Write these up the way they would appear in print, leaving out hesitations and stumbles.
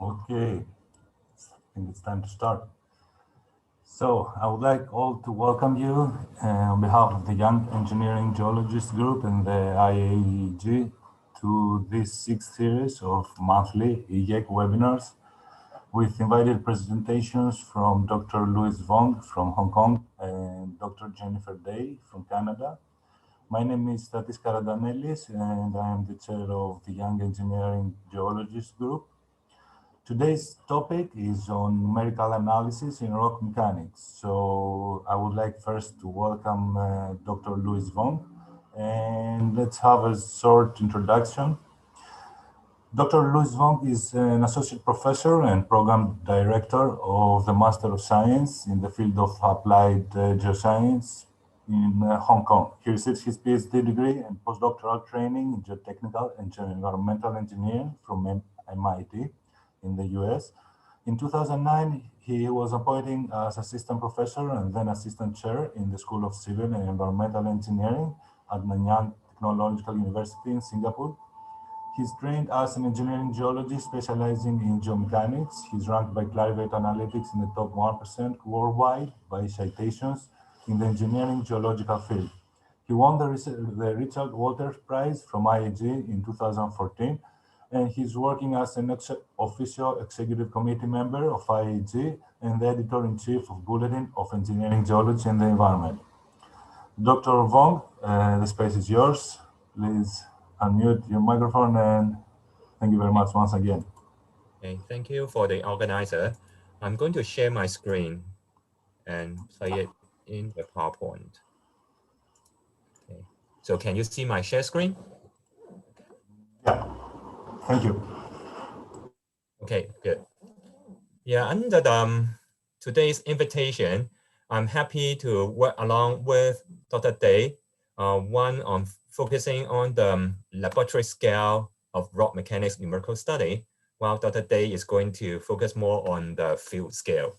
Okay, I think it's time to start. So I would like all to welcome you on behalf of the Young Engineering Geologist Group and the IAEG to this sixth series of monthly e-YEG webinars with invited presentations from Dr. Louis Vong from Hong Kong and Dr. Jennifer Day from Canada. My name is Statis Karadanelis and I am the chair of the Young Engineering Geologist Group. Today's topic is on numerical analysis in rock mechanics. So I would like first to welcome Dr. Louis Vong, and let's have a short introduction. Dr. Louis Vong is an associate professor and program director of the Master of Science in the field of applied geoscience in Hong Kong. He received his PhD degree and postdoctoral training in geotechnical and environmental engineering from MIT in the US. In 2009, he was appointed as assistant professor and then assistant chair in the School of Civil and Environmental Engineering at Nanyang Technological University in Singapore. He's trained as an engineering geologist specializing in geomechanics. He's ranked by Clarivate Analytics in the top 1% worldwide by citations in the engineering geological field. He won the Richard Walters Prize from IAG in 2014, and he's working as an official executive committee member of IAG and the editor-in-chief of Bulletin of Engineering Geology and the Environment. Dr. Vong, the space is yours. Please unmute your microphone, and thank you very much once again. Okay, thank you for the organizer. I'm going to share my screen and play it in the PowerPoint. Okay, so can you see my share screen? Yeah, thank you. Okay, good. Yeah, under today's invitation, I'm happy to work along with Dr. Day, one on focusing on the laboratory scale of rock mechanics numerical study, while Dr. Day is going to focus more on the field scale.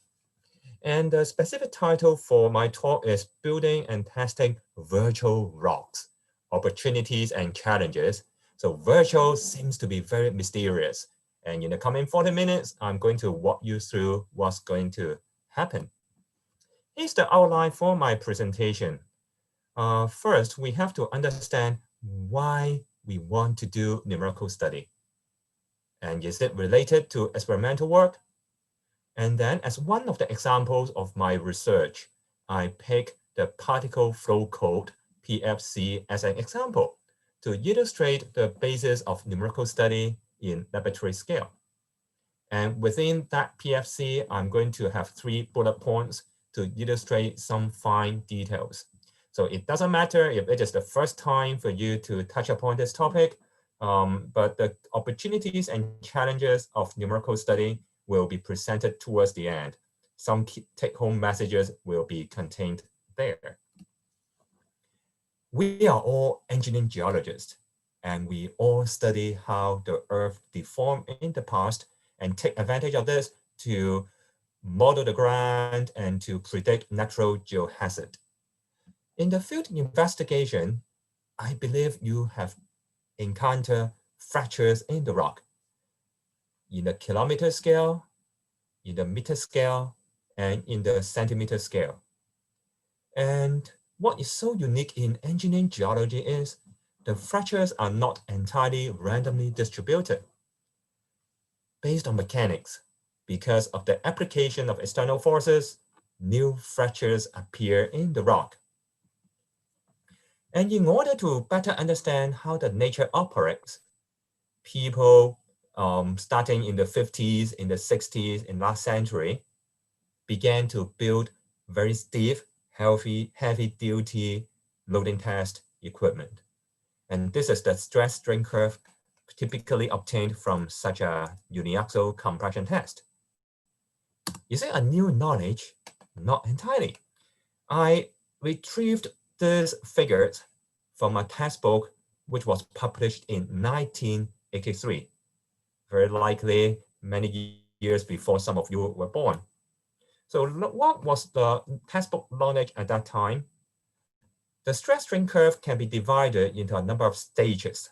And the specific title for my talk is Building and Testing Virtual Rocks, Opportunities and Challenges. So virtual seems to be very mysterious. And in the coming 40 minutes, I'm going to walk you through what's going to happen. Here's the outline for my presentation. First, we have to understand why we want to do numerical study. And is it related to experimental work? And then as one of the examples of my research, I pick the particle flow code, PFC, as an example to illustrate the basis of numerical study in laboratory scale. And within that PFC, I'm going to have 3 bullet points to illustrate some fine details. So it doesn't matter if it is the first time for you to touch upon this topic, but the opportunities and challenges of numerical study will be presented towards the end. Some take-home messages will be contained there. We are all engineering geologists, and we all study how the Earth deformed in the past and take advantage of this to model the ground and to predict natural geohazard. In the field investigation, I believe you have encountered fractures in the rock in the kilometer scale, in the meter scale, and in the centimeter scale. And what is so unique in engineering geology is the fractures are not entirely randomly distributed. Based on mechanics, because of the application of external forces, new fractures appear in the rock. And in order to better understand how the nature operates, people starting in the 50s, in the 60s, in last century, began to build very stiff, heavy-duty loading test equipment. And this is the stress strain curve typically obtained from such a uniaxial compression test. Is it a new knowledge? Not entirely. I retrieved these figures from a textbook which was published in 1983, very likely many years before some of you were born. So what was the textbook knowledge at that time? The stress strain curve can be divided into a number of stages,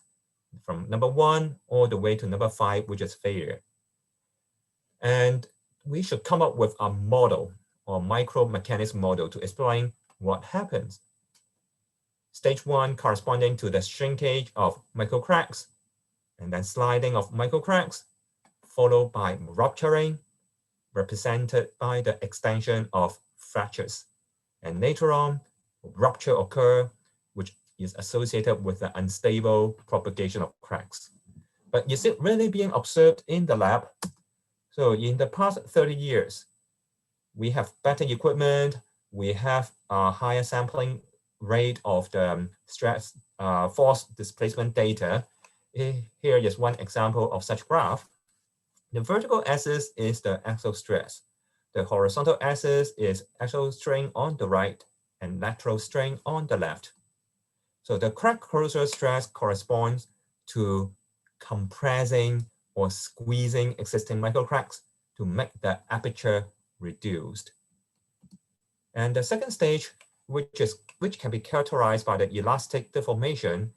from number 1 all the way to number 5, which is failure. And we should come up with a model or micromechanics model to explain what happens. Stage 1 corresponding to the shrinkage of microcracks, and then sliding of microcracks, followed by rupturing, represented by the extension of fractures. And later on, rupture occur, which is associated with the unstable propagation of cracks. But is it really being observed in the lab? So in the past 30 years, we have better equipment, we have a higher sampling rate of the stress force displacement data. Here is one example of such graph. The vertical axis is the axial stress. The horizontal axis is axial strain on the right and lateral strain on the left. So the crack closure stress corresponds to compressing or squeezing existing microcracks to make the aperture reduced. And the second stage, which can be characterized by the elastic deformation,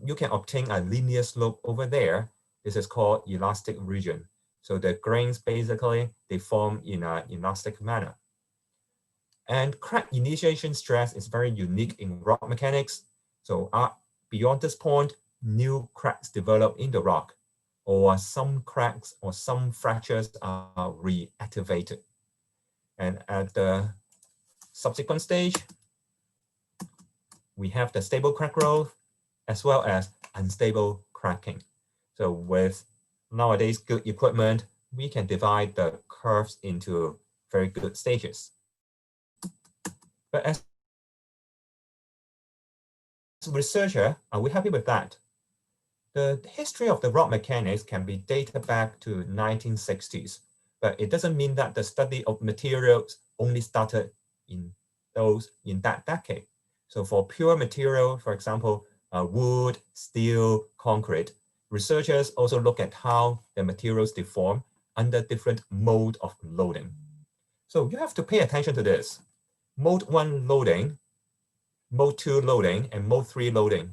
you can obtain a linear slope over there. This is called elastic region. So the grains basically they form in an elastic manner. And crack initiation stress is very unique in rock mechanics. So beyond this point, new cracks develop in the rock, or some cracks or some fractures are reactivated. And at the subsequent stage, we have the stable crack growth as well as unstable cracking. So with nowadays good equipment, we can divide the curves into very good stages. But as a researcher, are we happy with that? The history of the rock mechanics can be dated back to 1960s, but it doesn't mean that the study of materials only started in that decade. So for pure material, for example, wood, steel, concrete, researchers also look at how the materials deform under different mode of loading. So you have to pay attention to this. Mode 1 loading, mode 2 loading, and mode 3 loading.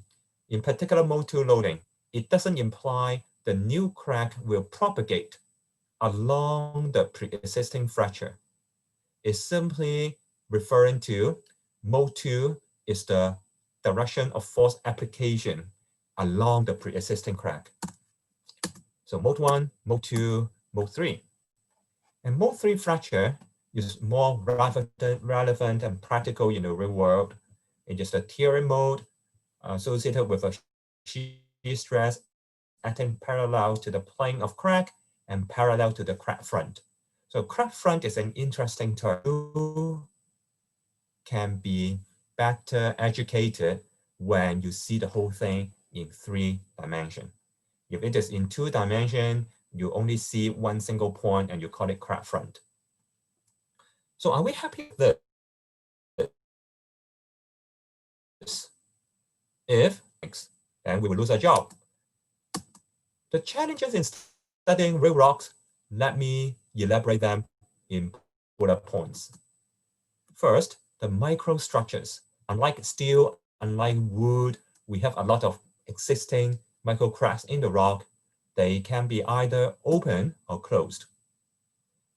In particular, mode 2 loading, it doesn't imply the new crack will propagate along the pre-existing fracture. It's simply referring to mode 2 is the direction of force application along the pre-existing crack. So mode 1, mode 2, mode 3. And mode 3 fracture is more relevant and practical in the real world. It is the tearing mode associated with a shear stress acting parallel to the plane of crack and parallel to the crack front. So crack front is an interesting term. You can be better educated when you see the whole thing in 3 dimensions. If it is in 2 dimensions, you only see one single point and you call it crack front. So are we happy with this? If, then we will lose our job. The challenges in studying real rocks, let me elaborate them in bullet points. First, the microstructures. Unlike steel, unlike wood, we have a lot of existing microcracks in the rock. They can be either open or closed.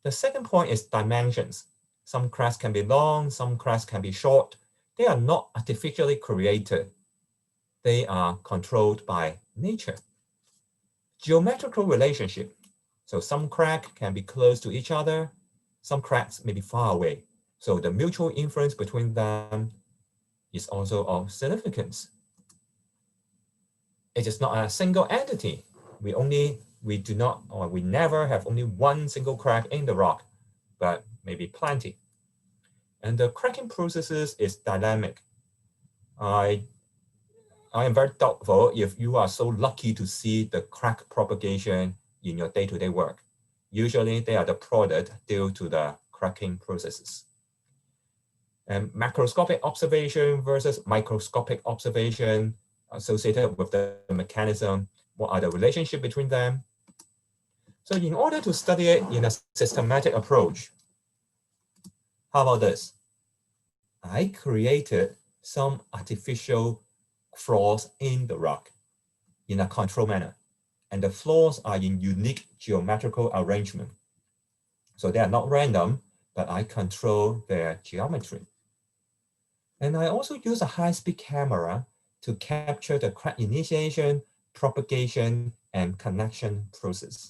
The second point is dimensions. Some cracks can be long, some cracks can be short. They are not artificially created. They are controlled by nature. Geometrical relationship. So some cracks can be close to each other. Some cracks may be far away. So the mutual influence between them is also of significance. It is not a single entity. We never have only one single crack in the rock, but maybe plenty. And the cracking processes is dynamic. I am very doubtful if you are so lucky to see the crack propagation in your day-to-day work. Usually they are the product due to the cracking processes. And macroscopic observation versus microscopic observation associated with the mechanism. What are the relationship between them? So in order to study it in a systematic approach, how about this? I created some artificial flaws in the rock in a controlled manner. And the flaws are in unique geometrical arrangement. So they are not random, but I control their geometry. And I also use a high-speed camera to capture the crack initiation, propagation, and connection process.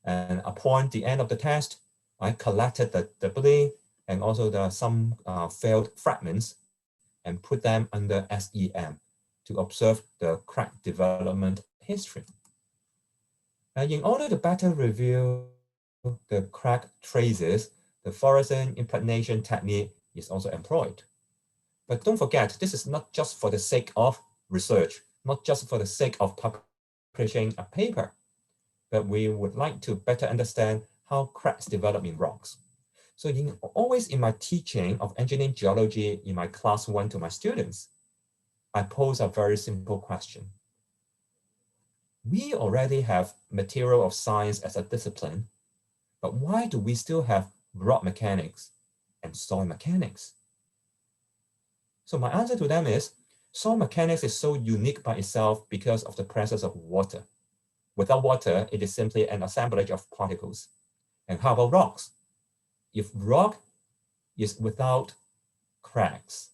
And upon the end of the test, I collected the debris and also some failed fragments and put them under SEM to observe the crack development history. And in order to better review the crack traces, the fluorescent impregnation technique is also employed. But don't forget, this is not just for the sake of research, not just for the sake of publishing a paper, but we would like to better understand how cracks develop in rocks. So always in my teaching of engineering geology in my class 1 to my students, I pose a very simple question. We already have material of science as a discipline, but why do we still have rock mechanics and soil mechanics? So my answer to them is, soil mechanics is so unique by itself because of the presence of water. Without water, it is simply an assemblage of particles. And how about rocks? If rock is without cracks,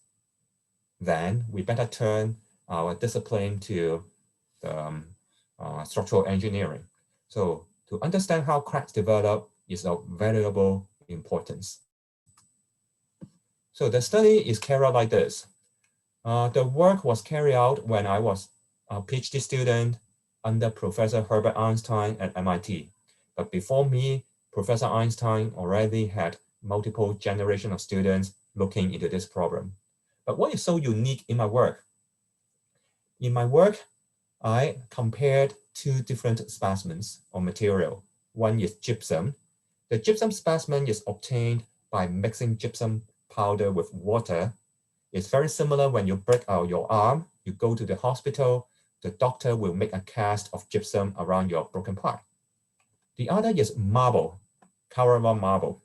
then we better turn our discipline to the structural engineering. So to understand how cracks develop is of valuable importance. So the study is carried out like this. The work was carried out when I was a PhD student under Professor Herbert Einstein at MIT. But before me, Professor Einstein already had multiple generations of students looking into this problem. But what is so unique in my work? In my work, I compared two different specimens or material. One is gypsum. The gypsum specimen is obtained by mixing gypsum powder with water. It's very similar when you break out your arm, you go to the hospital, the doctor will make a cast of gypsum around your broken part. The other is marble, Carrara marble.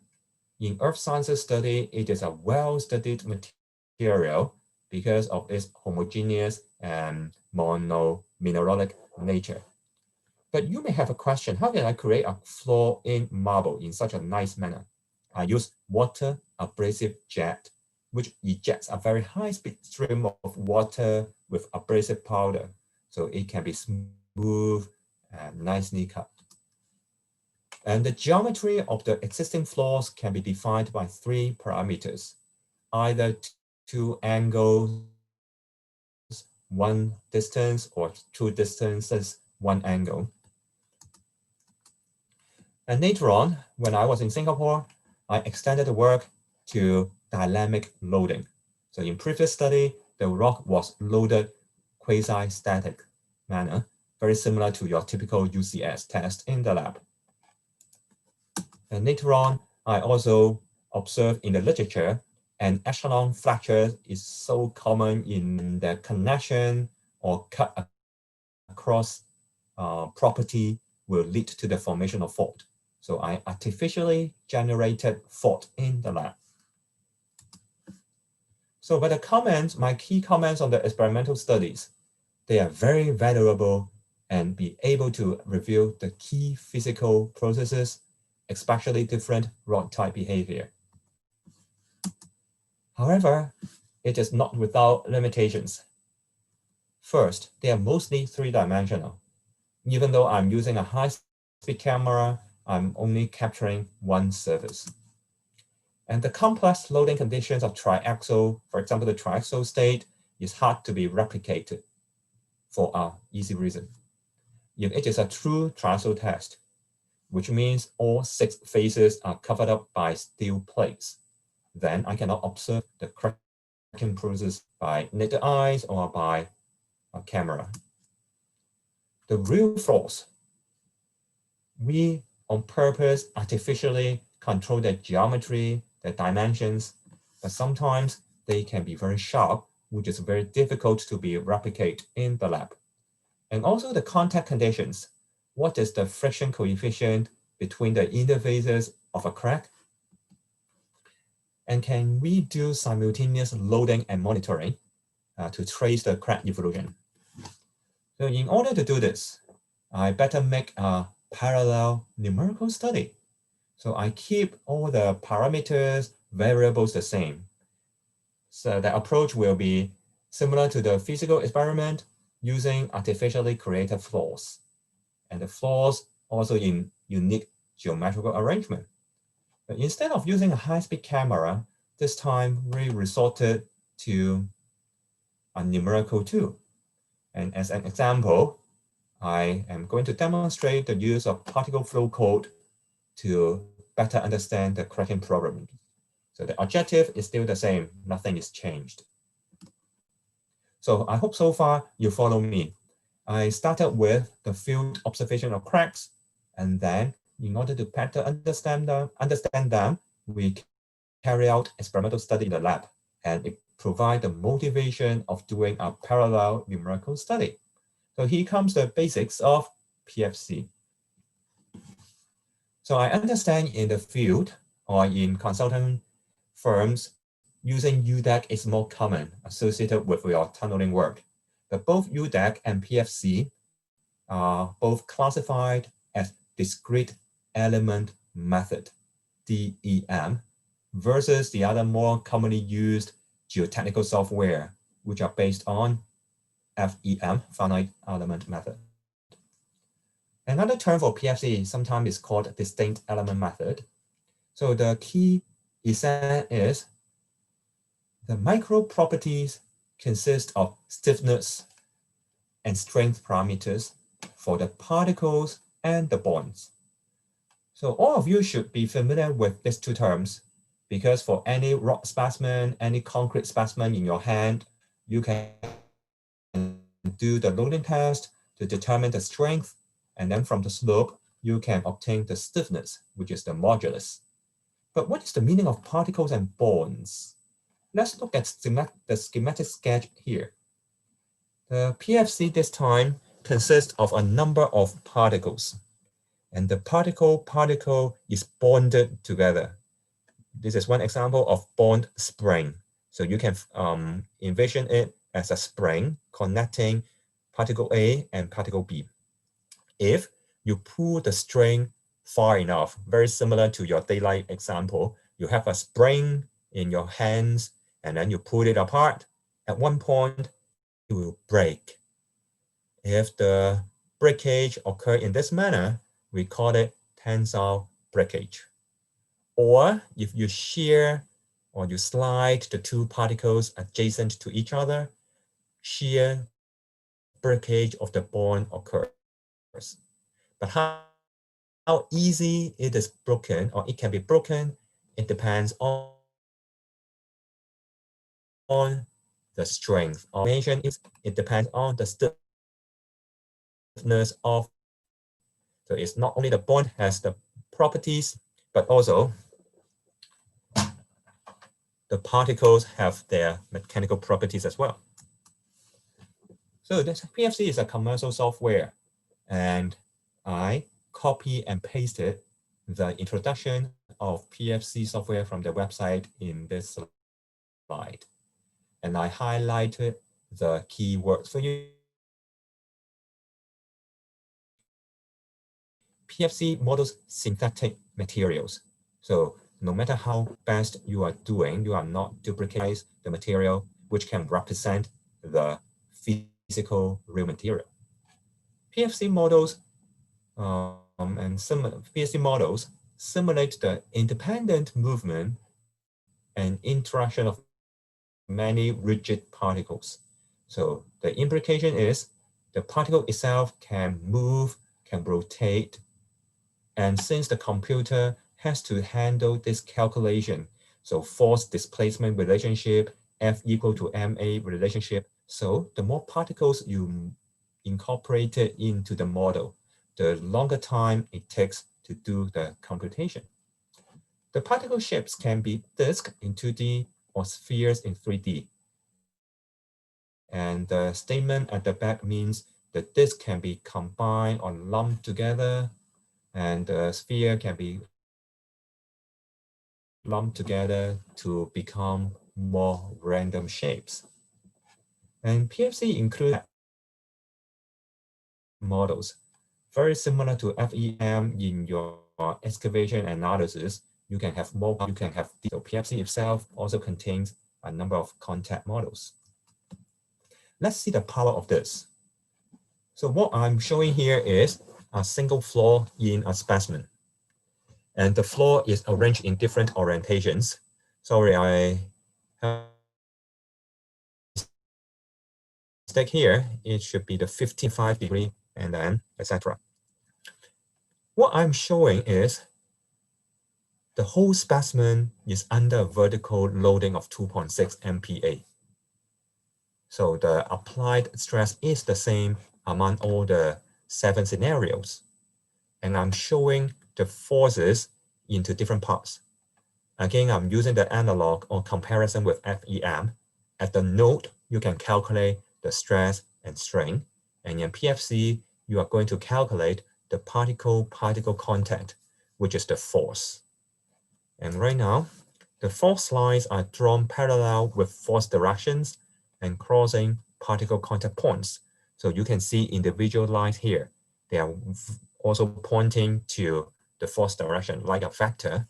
In earth sciences study, it is a well-studied material because of its homogeneous and mono-mineralic nature. But you may have a question, how can I create a flaw in marble in such a nice manner? I use water abrasive jet, which ejects a very high-speed stream of water with abrasive powder, so it can be smooth and nicely cut. And the geometry of the existing flaws can be defined by 3 parameters, either 2 angles, 1 distance, or 2 distances, 1 angle. And later on, when I was in Singapore, I extended the work to dynamic loading. So in previous study, the rock was loaded quasi-static manner, very similar to your typical UCS test in the lab. And later on, I also observed in the literature, an echelon fracture is so common in the connection or cut across property will lead to the formation of fault. So I artificially generated fault in the lab. So by the comments, my key comments on the experimental studies, they are very valuable and be able to reveal the key physical processes, especially different rock type behavior. However, it is not without limitations. First, they are mostly 3-dimensional. Even though I'm using a high-speed camera, I'm only capturing one surface. And the complex loading conditions of triaxial, for example, the triaxial state is hard to be replicated for an easy reason. If it is a true triaxial test, which means all 6 faces are covered up by steel plates, then I cannot observe the cracking process by naked eyes or by a camera. The real flaws, we on purpose artificially control their geometry, their dimensions, but sometimes they can be very sharp, which is very difficult to be replicated in the lab. And also the contact conditions. What is the friction coefficient between the interfaces of a crack? And can we do simultaneous loading and monitoring to trace the crack evolution? So in order to do this, I better make a parallel numerical study. So I keep all the parameters, variables the same. So the approach will be similar to the physical experiment using artificially created flaws. And the flaws also in unique geometrical arrangement. But instead of using a high-speed camera, this time we resorted to a numerical tool. And as an example, I am going to demonstrate the use of particle flow code to better understand the cracking problem. So the objective is still the same, nothing is changed. So I hope so far you follow me. I started with the field observation of cracks, and then in order to better understand them, we carry out experimental study in the lab, and it provides the motivation of doing a parallel numerical study. So here comes the basics of PFC. So I understand in the field or in consulting firms, using e-YEG is more common associated with your tunneling work. But both e-YEG and PFC are both classified as discrete element method, DEM, versus the other more commonly used geotechnical software, which are based on FEM, finite element method. Another term for PFC sometimes is called distinct element method. So the key essence is the micro properties consist of stiffness and strength parameters for the particles and the bonds. So all of you should be familiar with these two terms, because for any rock specimen, any concrete specimen in your hand, you can do the loading test to determine the strength, and then from the slope, you can obtain the stiffness, which is the modulus. But what is the meaning of particles and bonds? Let's look at the schematic sketch here. The PFC this time consists of a number of particles, and the particle is bonded together. This is one example of bond spring. So you can envision it as a spring connecting particle A and particle B. If you pull the string far enough, very similar to your daylight example, you have a spring in your hands and then you pull it apart. At one point, it will break. If the breakage occurs in this manner, we call it tensile breakage. Or if you shear or you slide the two particles adjacent to each other, shear breakage of the bond occurs. But how easy it is broken or it can be broken, it depends on the strength. It depends on the stiffness of. So it's not only the bond has the properties, but also the particles have their mechanical properties as well. So this PFC is a commercial software, and I copy and pasted the introduction of PFC software from the website in this slide. And I highlighted the keywords for you. PFC models synthetic materials. So no matter how best you are doing, you are not duplicating the material, which can represent the physical real material. PFC models PFC models simulate the independent movement and interaction of many rigid particles. So the implication is the particle itself can move, can rotate, and since the computer has to handle this calculation, so force displacement relationship, F equal to MA relationship, so the more particles you incorporated into the model, the longer time it takes to do the computation. The particle shapes can be disks in 2D or spheres in 3D. And the statement at the back means the disk can be combined or lumped together, and the sphere can be lumped together to become more random shapes. And PFC includes models, very similar to FEM in your excavation analysis, you can have more, you can have, so PFC itself also contains a number of contact models. Let's see the power of this. So what I'm showing here is a single flaw in a specimen. And the flaw is arranged in different orientations. Sorry, I have a mistake here. It should be the 55 degree and then etc. What I'm showing is the whole specimen is under vertical loading of 2.6 MPa. So the applied stress is the same among all the 7 scenarios. And I'm showing the forces into different parts. Again, I'm using the analog or comparison with FEM. At the node, you can calculate the stress and strain. And in PFC, you are going to calculate the particle-particle contact, which is the force. And right now, the force lines are drawn parallel with force directions and crossing particle contact points. So you can see individual lines here. They are also pointing to the force direction like a vector.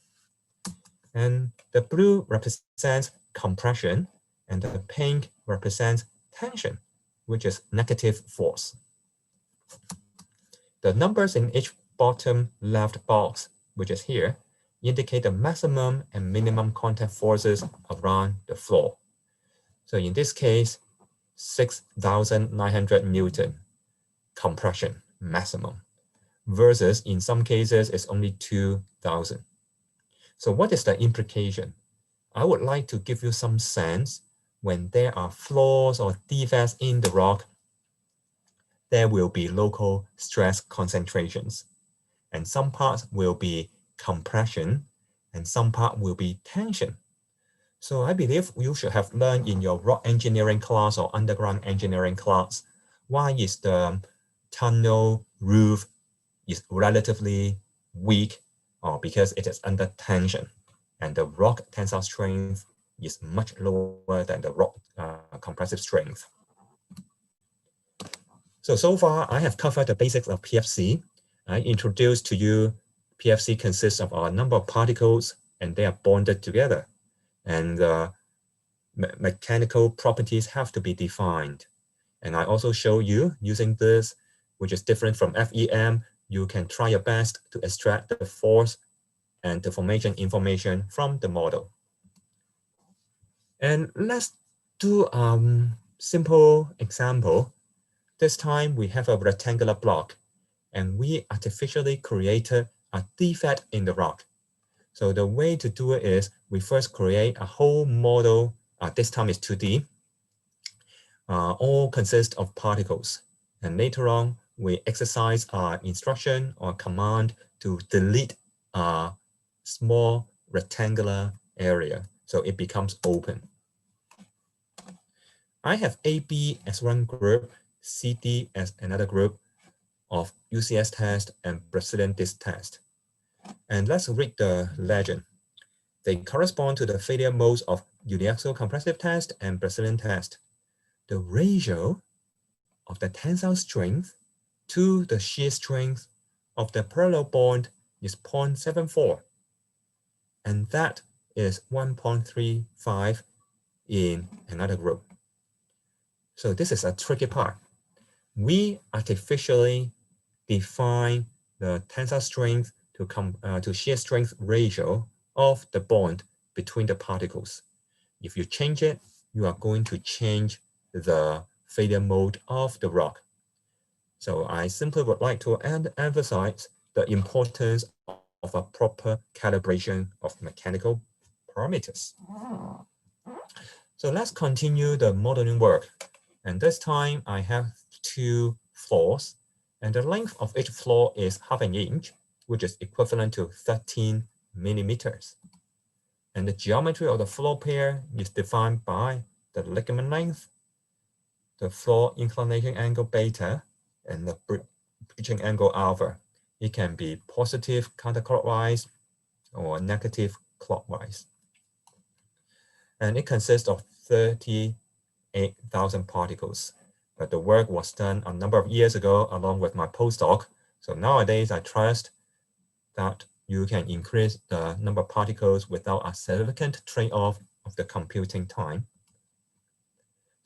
And the blue represents compression and the pink represents tension, which is negative force. The numbers in each bottom left box, which is here, indicate the maximum and minimum contact forces around the floor. So in this case, 6,900 Newton compression maximum versus in some cases it's only 2,000. So what is the implication? I would like to give you some sense when there are flaws or defects in the rock, there will be local stress concentrations. And some parts will be compression and some part will be tension. So I believe you should have learned in your rock engineering class or underground engineering class, why is the tunnel roof is relatively weak, or because it is under tension and the rock tensile strength is much lower than the rock compressive strength. So far I have covered the basics of PFC. I introduced to you PFC consists of a number of particles and they are bonded together. And mechanical properties have to be defined. And I also show you using this, which is different from FEM, you can try your best to extract the force and the formation information from the model. And let's do a simple example. This time we have a rectangular block and we artificially created a defect in the rock. So the way to do it is we first create a whole model, this time is 2D, all consist of particles. And later on, we exercise our instruction or command to delete a small rectangular area. So it becomes open. I have AB as one group, CD as another group of UCS test and Brazilian disc test. And let's read the legend. They correspond to the failure modes of uniaxial compressive test and Brazilian test. The ratio of the tensile strength to the shear strength of the parallel bond is 0.74. And that is 1.35 in another group. So this is a tricky part. We artificially define the tensile strength to shear strength ratio of the bond between the particles. If you change it, you are going to change the failure mode of the rock. So I simply would like to emphasize the importance of a proper calibration of mechanical parameters. So let's continue the modeling work. And this time I have 2 floors and the length of each floor is ½ an inch, which is equivalent to 13 millimeters. And the geometry of the floor pair is defined by the ligament length, the floor inclination angle beta, and the breaching angle alpha. It can be positive counterclockwise or negative clockwise. And it consists of 38,000 particles. But the work was done a number of years ago along with my postdoc. So nowadays I trust that you can increase the number of particles without a significant trade-off of the computing time.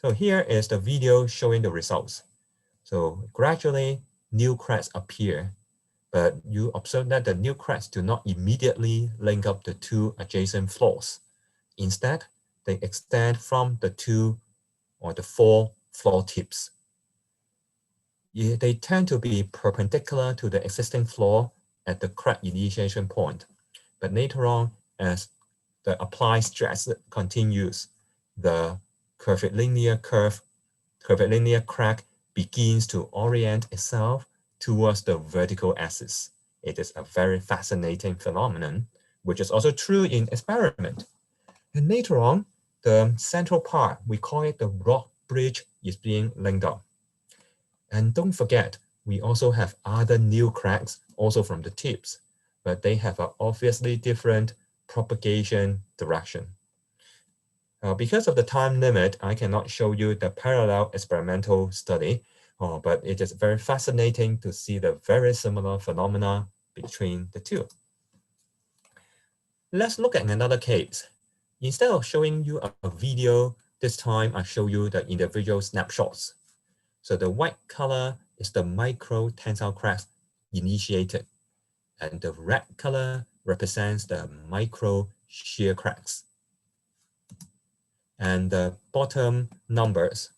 So here is the video showing the results. So gradually, new cracks appear, but you observe that the new cracks do not immediately link up the two adjacent floors. Instead, they extend from the 2 or the 4 floor tips. They tend to be perpendicular to the existing floor at the crack initiation point. But later on, as the applied stress continues, the curvilinear crack begins to orient itself towards the vertical axis. It is a very fascinating phenomenon, which is also true in experiment. And later on, the central part, we call it the rock bridge, is being linked up. And don't forget, we also have other new cracks also from the tips, but they have an obviously different propagation direction. Because of the time limit, I cannot show you the parallel experimental study, but it is very fascinating to see the very similar phenomena between the two. Let's look at another case. Instead of showing you a video, this time I show you the individual snapshots. So the white color is the micro tensile cracks initiated, and the red color represents the micro shear cracks. And the bottom numbers,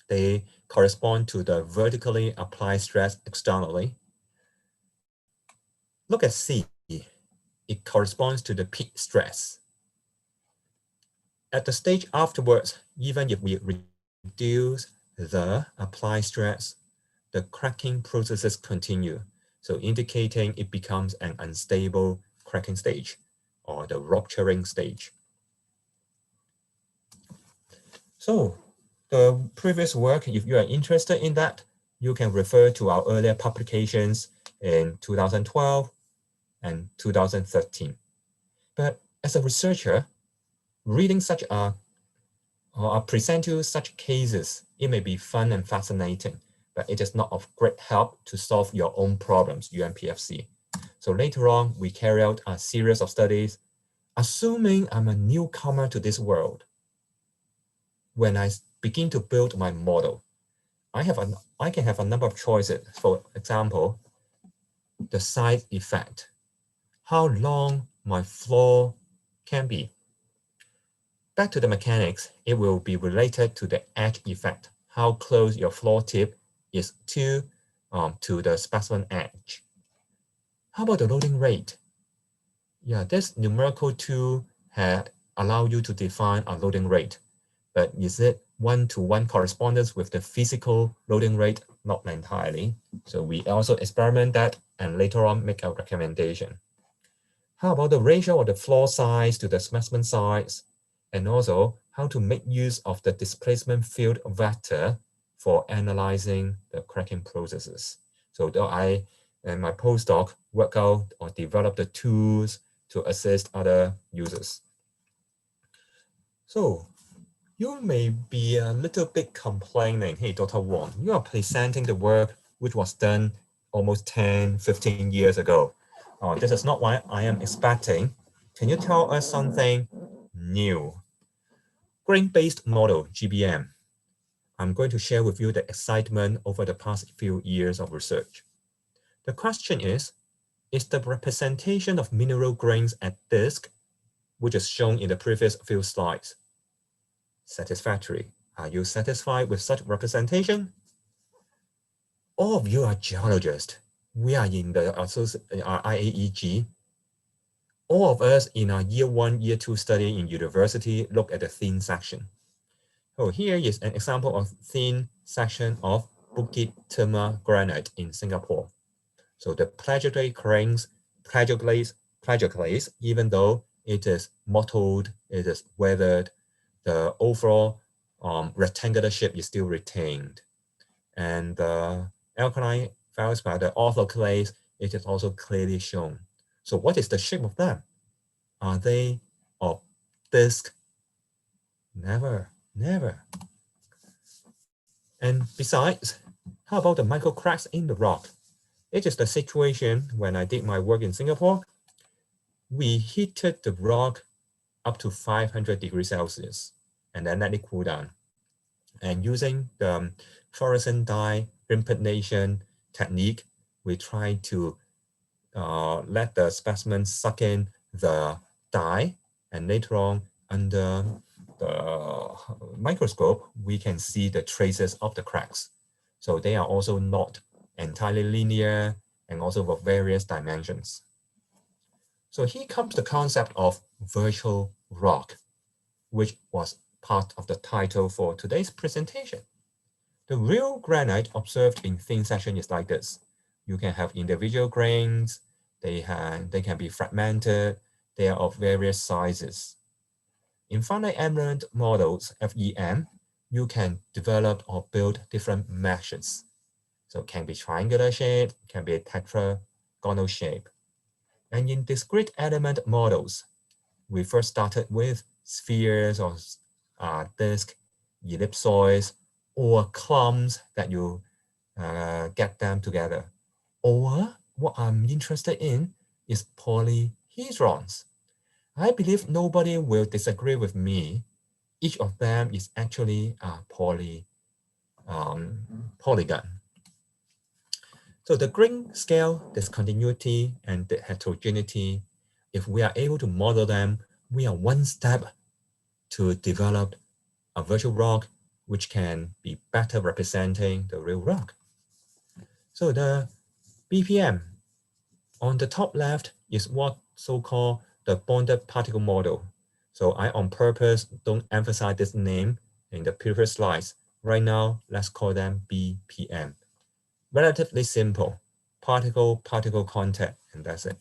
they correspond to the vertically applied stress externally. Look at C, it corresponds to the peak stress. At the stage afterwards, even if we reduce the applied stress, the cracking processes continue, so indicating it becomes an unstable cracking stage or the rupturing stage. So the previous work, if you are interested in that, you can refer to our earlier publications in 2012 and 2013. But as a researcher, reading such or present you such cases, it may be fun and fascinating, but it is not of great help to solve your own problems, UMPFC. So later on, we carry out a series of studies, assuming I'm a newcomer to this world. When I begin to build my model, I can have a number of choices. For example, the size effect, how long my floor can be. Back to the mechanics, it will be related to the edge effect, how close your floor tip is to the specimen edge. How about the loading rate? Yeah, this numerical tool allow you to define a loading rate, but is it one-to-one correspondence with the physical loading rate? Not entirely. So we also experiment that and later on make a recommendation. How about the ratio of the floor size to the specimen size? And also how to make use of the displacement field vector for analyzing the cracking processes. So I and my postdoc work out or develop the tools to assist other users. So you may be a little bit complaining, hey, Dr. Wong, you are presenting the work which was done almost 10, 15 years ago. This is not what I am expecting. Can you tell us something new? Grain-based model, GBM. I'm going to share with you the excitement over the past few years of research. The question is the representation of mineral grains at disk, which is shown in the previous few slides, satisfactory? Are you satisfied with such representation? All of you are geologists. We are in the IAEG. All of us in our year 1, year 2 study in university look at the thin section. Oh, here is an example of thin section of Bukit Timah granite in Singapore. So the plagioclase, even though it is mottled, it is weathered, the overall rectangular shape is still retained. And the alkaline feldspar, the orthoclase, it is also clearly shown. So what is the shape of them? Are they of disk? Never, never. And besides, how about the micro cracks in the rock? It is the situation when I did my work in Singapore. We heated the rock up to 500 degrees Celsius and then let it cool down. And using the fluorescent dye impregnation technique, we try to let the specimen suck in the dye, and later on under the microscope, we can see the traces of the cracks. So they are also not entirely linear and also of various dimensions. So here comes the concept of virtual rock, which was part of the title for today's presentation. The real granite observed in thin section is like this. You can have individual grains, they can be fragmented, they are of various sizes. In finite element models, FEM, you can develop or build different meshes. So it can be triangular shape, can be tetragonal shape. And in discrete element models, we first started with spheres or disk, ellipsoids, or clumps that you get them together. Or what I'm interested in is polyhedrons. I believe nobody will disagree with me. Each of them is actually a polygon. So the grain scale, discontinuity, and the heterogeneity, if we are able to model them, we are one step to develop a virtual rock which can be better representing the real rock. So the BPM on the top left is what so-called the bonded particle model. So I on purpose don't emphasize this name in the previous slides. Right now, let's call them BPM. Relatively simple, particle-particle contact, and that's it.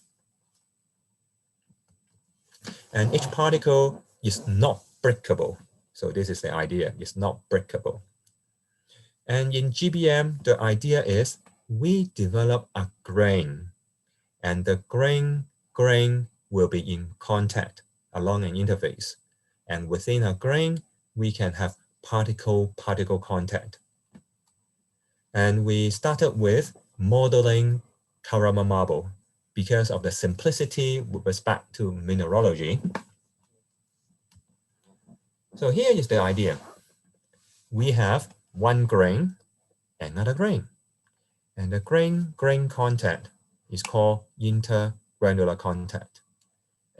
And each particle is not breakable. So this is the idea, it's not breakable. And in GBM, the idea is we develop a grain, and the grain will be in contact along an interface. And within a grain, we can have particle-particle contact. And we started with modeling Carrara marble because of the simplicity with respect to mineralogy. So here is the idea. We have one grain, another grain. And the grain contact is called intergranular contact.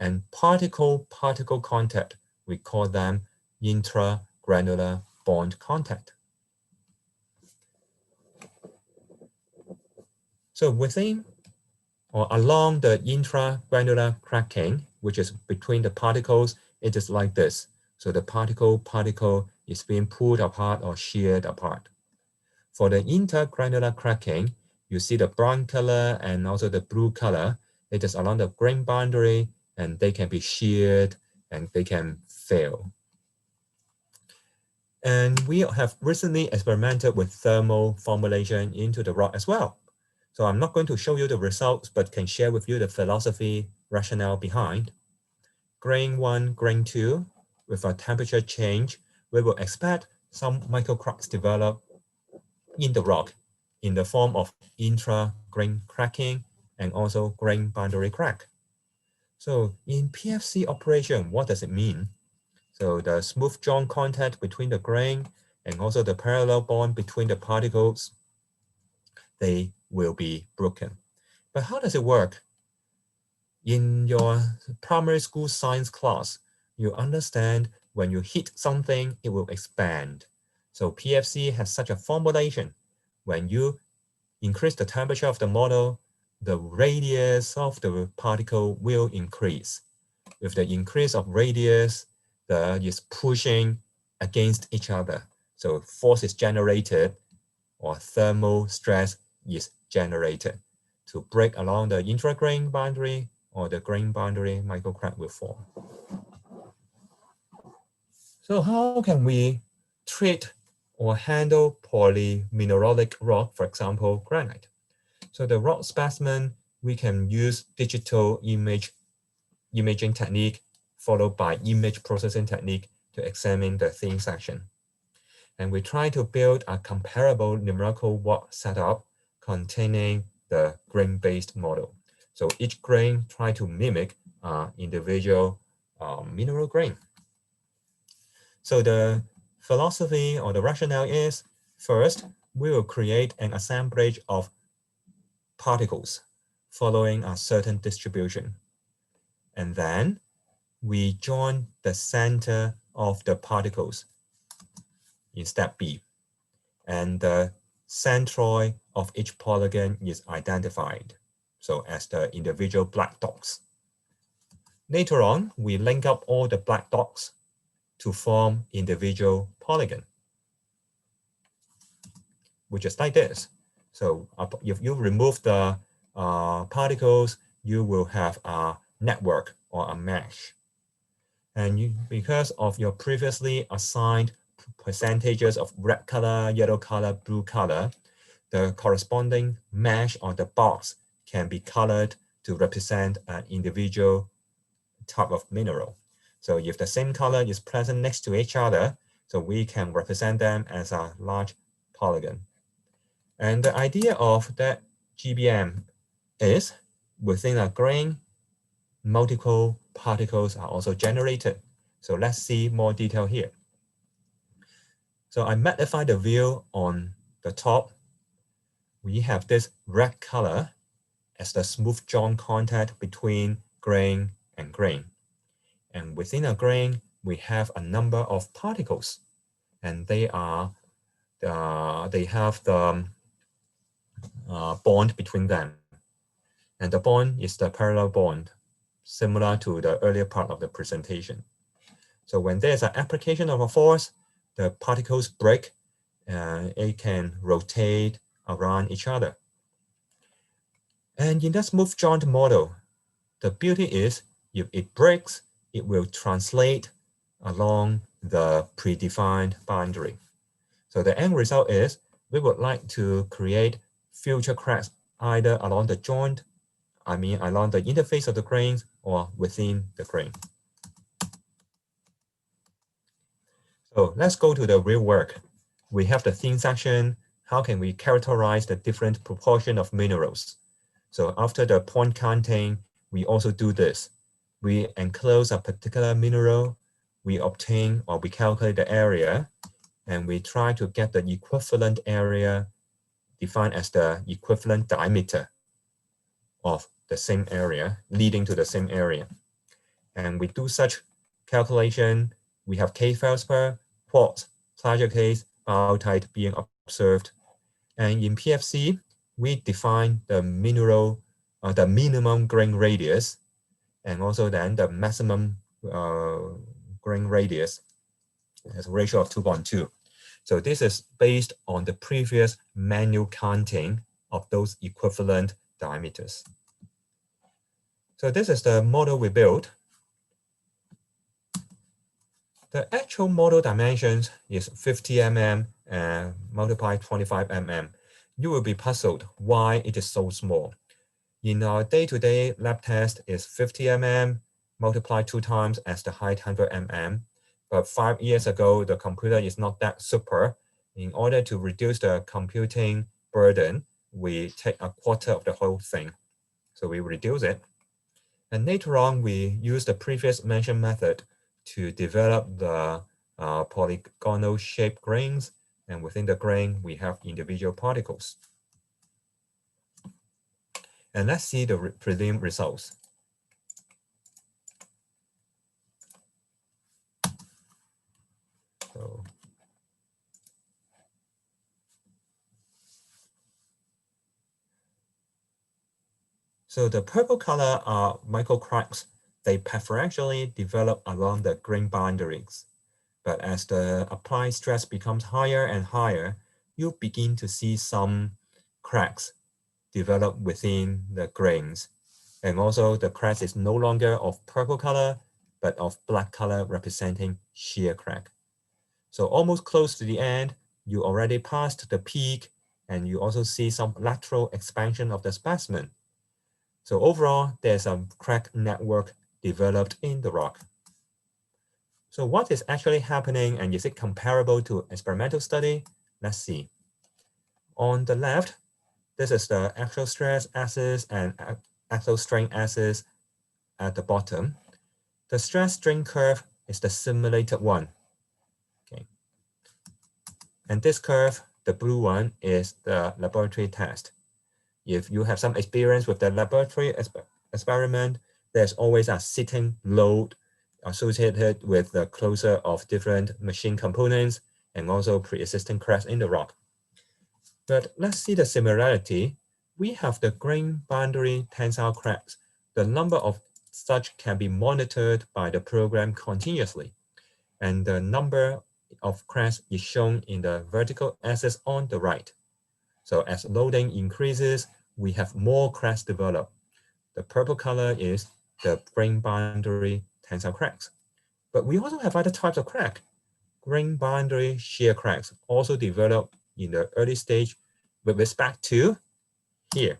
And particle-particle contact, we call them intragranular bond contact. So within or along the intragranular cracking, which is between the particles, it is like this. So the particle is being pulled apart or sheared apart. For the intergranular cracking, you see the brown color and also the blue color. It is along the grain boundary, and they can be sheared and they can fail. And we have recently experimented with thermal formulation into the rock as well. So I'm not going to show you the results, but can share with you the philosophy rationale behind. Grain 1, grain 2, with a temperature change, we will expect some microcracks develop in the rock in the form of intra-grain cracking and also grain boundary crack. So in PFC operation, what does it mean? So the smooth joint contact between the grain and also the parallel bond between the particles, they will be broken. But how does it work? In your primary school science class, you understand when you heat something, it will expand. So PFC has such a formulation. When you increase the temperature of the model, the radius of the particle will increase. With the increase of radius, is pushing against each other. So force is generated, or thermal stress is generated to break along the intragrain boundary, or the grain boundary, microcrack will form. So how can we treat or handle polymineralic rock, for example, granite? So the rock specimen, we can use digital imaging technique followed by image processing technique to examine the thin section. And we try to build a comparable numerical work setup containing the grain-based model. So each grain try to mimic individual mineral grain. So the philosophy or the rationale is, first, we will create an assemblage of particles following a certain distribution. And then we join the center of the particles in step B. And the centroid of each polygon is identified, so as the individual black dots. Later on, we link up all the black dots to form individual polygon, which is like this. So if you remove the particles, you will have a network or a mesh. And because of your previously assigned percentages of red color, yellow color, blue color, the corresponding mesh or the box can be colored to represent an individual type of mineral. So if the same color is present next to each other, so we can represent them as a large polygon. And the idea of that GBM is within a grain, multiple particles are also generated. So let's see more detail here. So I magnify the view on the top. We have this red color as the smooth joint contact between grain and grain. And within a grain, we have a number of particles, and they have the bond between them. And the bond is the parallel bond, similar to the earlier part of the presentation. So when there's an application of a force, the particles break, it can rotate around each other. And in that smooth joint model, the beauty is if it breaks, it will translate along the predefined boundary. So the end result is we would like to create future cracks either along the joint, along the interface of the grains or within the grain. So let's go to the real work. We have the thin section. How can we characterize the different proportion of minerals? So after the point counting, we also do this. We enclose a particular mineral, we obtain or we calculate the area, and we try to get the equivalent area defined as the equivalent diameter of the same area, leading to the same area. And we do such calculation. We have K-feldspar, quartz, plagiar case, biotite being observed. And in PFC, we define the mineral, the minimum grain radius, and also then the maximum grain radius as a ratio of 2.2. So this is based on the previous manual counting of those equivalent diameters. So this is the model we built. The actual model dimensions is 50 mm and multiplied 25 mm. You will be puzzled why it is so small. In our day-to-day lab test is 50 mm multiplied 2 times as the height 100 mm. But 5 years ago, the computer is not that super. In order to reduce the computing burden, we take a quarter of the whole thing. So we reduce it. And later on, we use the previous mentioned method to develop the polygonal shaped grains. And within the grain, we have individual particles. And let's see the prelim results. So the purple color are microcracks. They preferentially develop along the grain boundaries. But as the applied stress becomes higher and higher, you begin to see some cracks develop within the grains. And also the crack is no longer of purple color, but of black color representing shear crack. So almost close to the end, you already passed the peak, and you also see some lateral expansion of the specimen. So overall, there's a crack network developed in the rock. So what is actually happening, and is it comparable to experimental study? Let's see. On the left, This is the axial stress axis and axial strain axis at the bottom. The stress strain curve is the simulated one. Okay. And this curve, the blue one, is the laboratory test. If you have some experience with the laboratory experiment, there's always a sitting load associated with the closure of different machine components and also pre-existing cracks in the rock. But let's see the similarity. We have the grain boundary tensile cracks. The number of such can be monitored by the program continuously. And the number of cracks is shown in the vertical axis on the right. So as loading increases, we have more cracks develop. The purple color is the grain boundary tensile cracks. But we also have other types of crack. Grain boundary shear cracks also develop in the early stage with respect to here,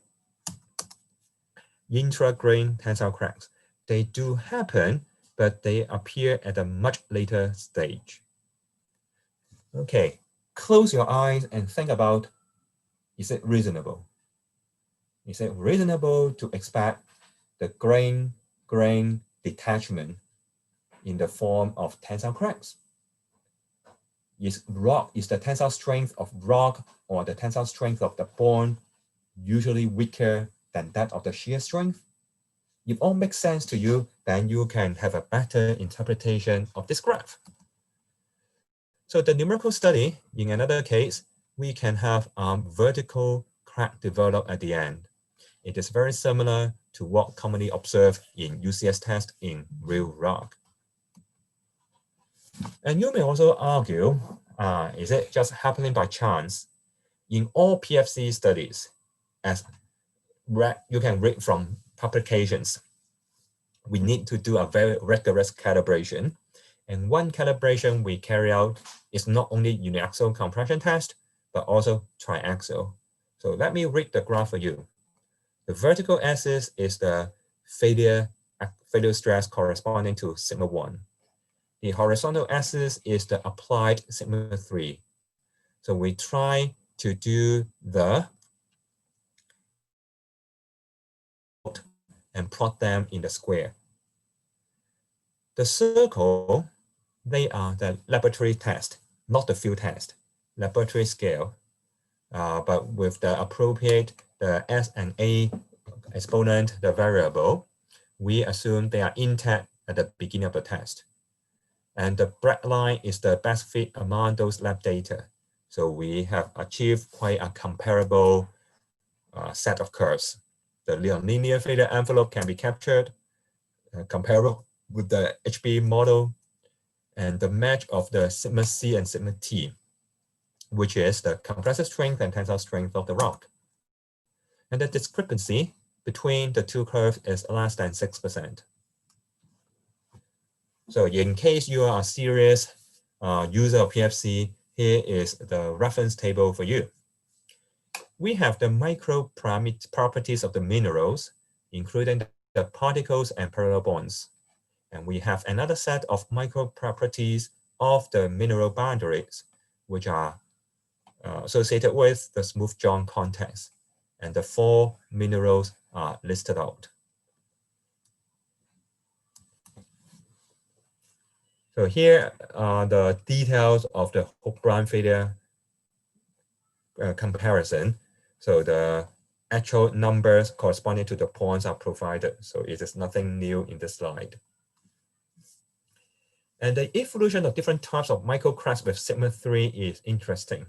intra-grain tensile cracks. They do happen, but they appear at a much later stage. Okay, close your eyes and think about, is it reasonable? Is it reasonable to expect the grain detachment in the form of tensile cracks? Is the tensile strength of rock or the tensile strength of the bond usually weaker than that of the shear strength? If all makes sense to you, then you can have a better interpretation of this graph. So the numerical study, in another case, we can have vertical crack develop at the end. It is very similar to what commonly observed in UCS test in real rock. And you may also argue, is it just happening by chance? In all PFC studies, as you can read from publications, we need to do a very rigorous calibration. And one calibration we carry out is not only uniaxial compression test, but also triaxial. So let me read the graph for you. The vertical axis is the failure stress corresponding to sigma 1. The horizontal axis is the applied sigma 3. So we try to do the and plot them in the square. The circle, they are the laboratory test, not the field test, laboratory scale, but with the appropriate, the S and A exponent, the variable, we assume they are intact at the beginning of the test. And the black line is the best fit among those lab data. So we have achieved quite a comparable set of curves. The linear failure envelope can be captured, comparable with the HB model, and the match of the sigma C and sigma T, which is the compressive strength and tensile strength of the rock. And the discrepancy between the two curves is less than 6%. So in case you are a serious user of PFC, here is the reference table for you. We have the micro properties of the minerals, including the particles and parallel bonds. And we have another set of micro properties of the mineral boundaries, which are associated with the smooth joint context. And the 4 minerals are listed out. So here are the details of the Hook-Brown failure comparison. So the actual numbers corresponding to the points are provided. So it is nothing new in this slide. And the evolution of different types of microcracks with sigma 3 is interesting.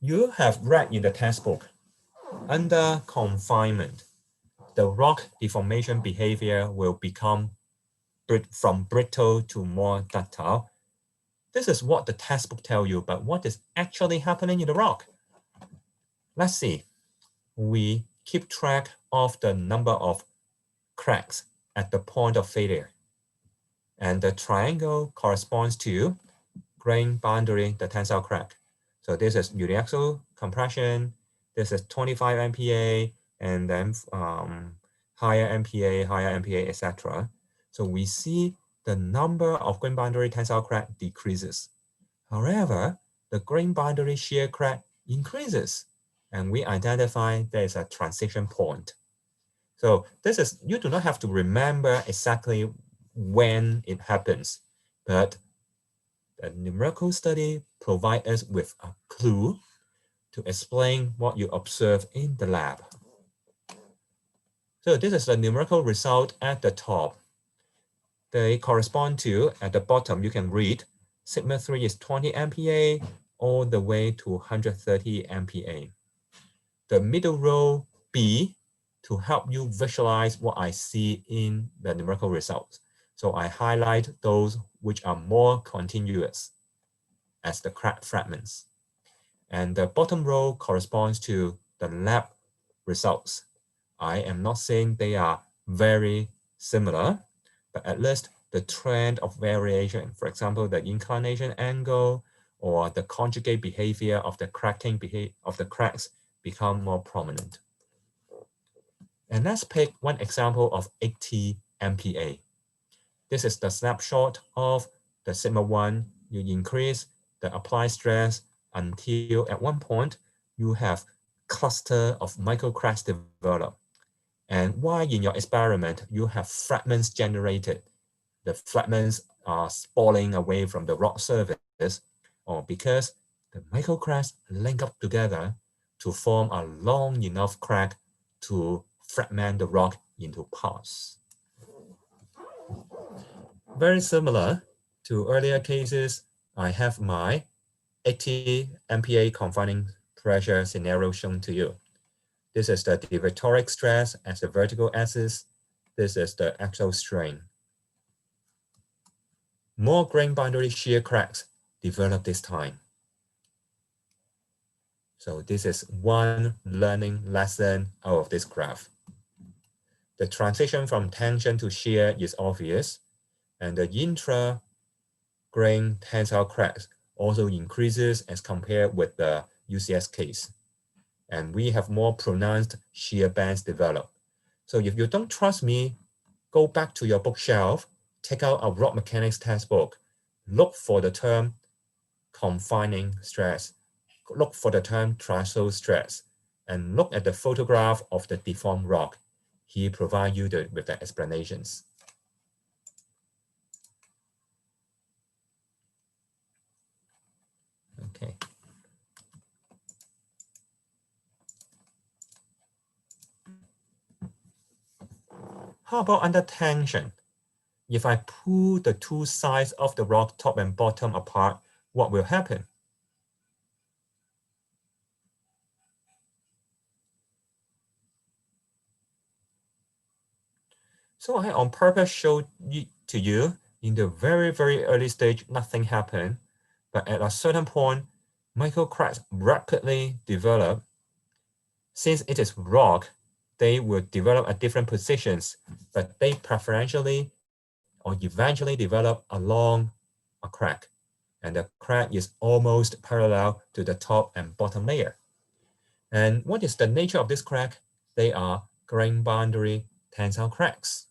You have read in the textbook, under confinement, the rock deformation behavior will become from brittle to more ductile. This is what the textbook tells you, but what is actually happening in the rock? Let's see. We keep track of the number of cracks at the point of failure. And the triangle corresponds to grain boundary, the tensile crack. So this is uniaxial compression. This is 25 MPa, and then higher MPa, etc. So we see the number of grain boundary tensile crack decreases. However, the grain boundary shear crack increases. and we identify there's a transition point. So this is, you do not have to remember exactly when it happens, but the numerical study provides us with a clue to explain what you observe in the lab. So this is the numerical result at the top. They correspond to, at the bottom, you can read, sigma 3 is 20 MPa all the way to 130 MPa. The middle row, B, to help you visualize what I see in the numerical results. So I highlight those which are more continuous as the crack fragments. And the bottom row corresponds to the lab results. I am not saying they are very similar, but at least the trend of variation, for example, the inclination angle or the conjugate behavior of the cracking of the cracks become more prominent. And let's pick one example of 80 MPa. This is the snapshot of the sigma 1. You increase the applied stress until at one point you have cluster of microcracks develop. And while in your experiment, you have fragments generated. The fragments are spalling away from the rock surface, or because the microcracks link up together to form a long enough crack to fragment the rock into parts. Very similar to earlier cases, I have my 80 MPa confining pressure scenario shown to you. This is the divertoric stress as the vertical axis. This is the axial strain. More grain boundary shear cracks develop this time. So this is one learning lesson out of this graph. The transition from tension to shear is obvious, and the intra-grain tensile cracks also increases as compared with the UCS case. And we have more pronounced shear bands develop. So if you don't trust me, go back to your bookshelf, take out a rock mechanics textbook, look for the term confining stress, look for the term trisal stress, and look at the photograph of the deformed rock. He provides you with the explanations. Okay. How about under tension? If I pull the two sides of the rock, top and bottom, apart, what will happen? So I on purpose showed to you in the very, very early stage, nothing happened. But at a certain point, microcracks rapidly develop. Since it is rock, they will develop at different positions, but they preferentially or eventually develop along a crack. And the crack is almost parallel to the top and bottom layer. And what is the nature of this crack? They are grain boundary tensile cracks.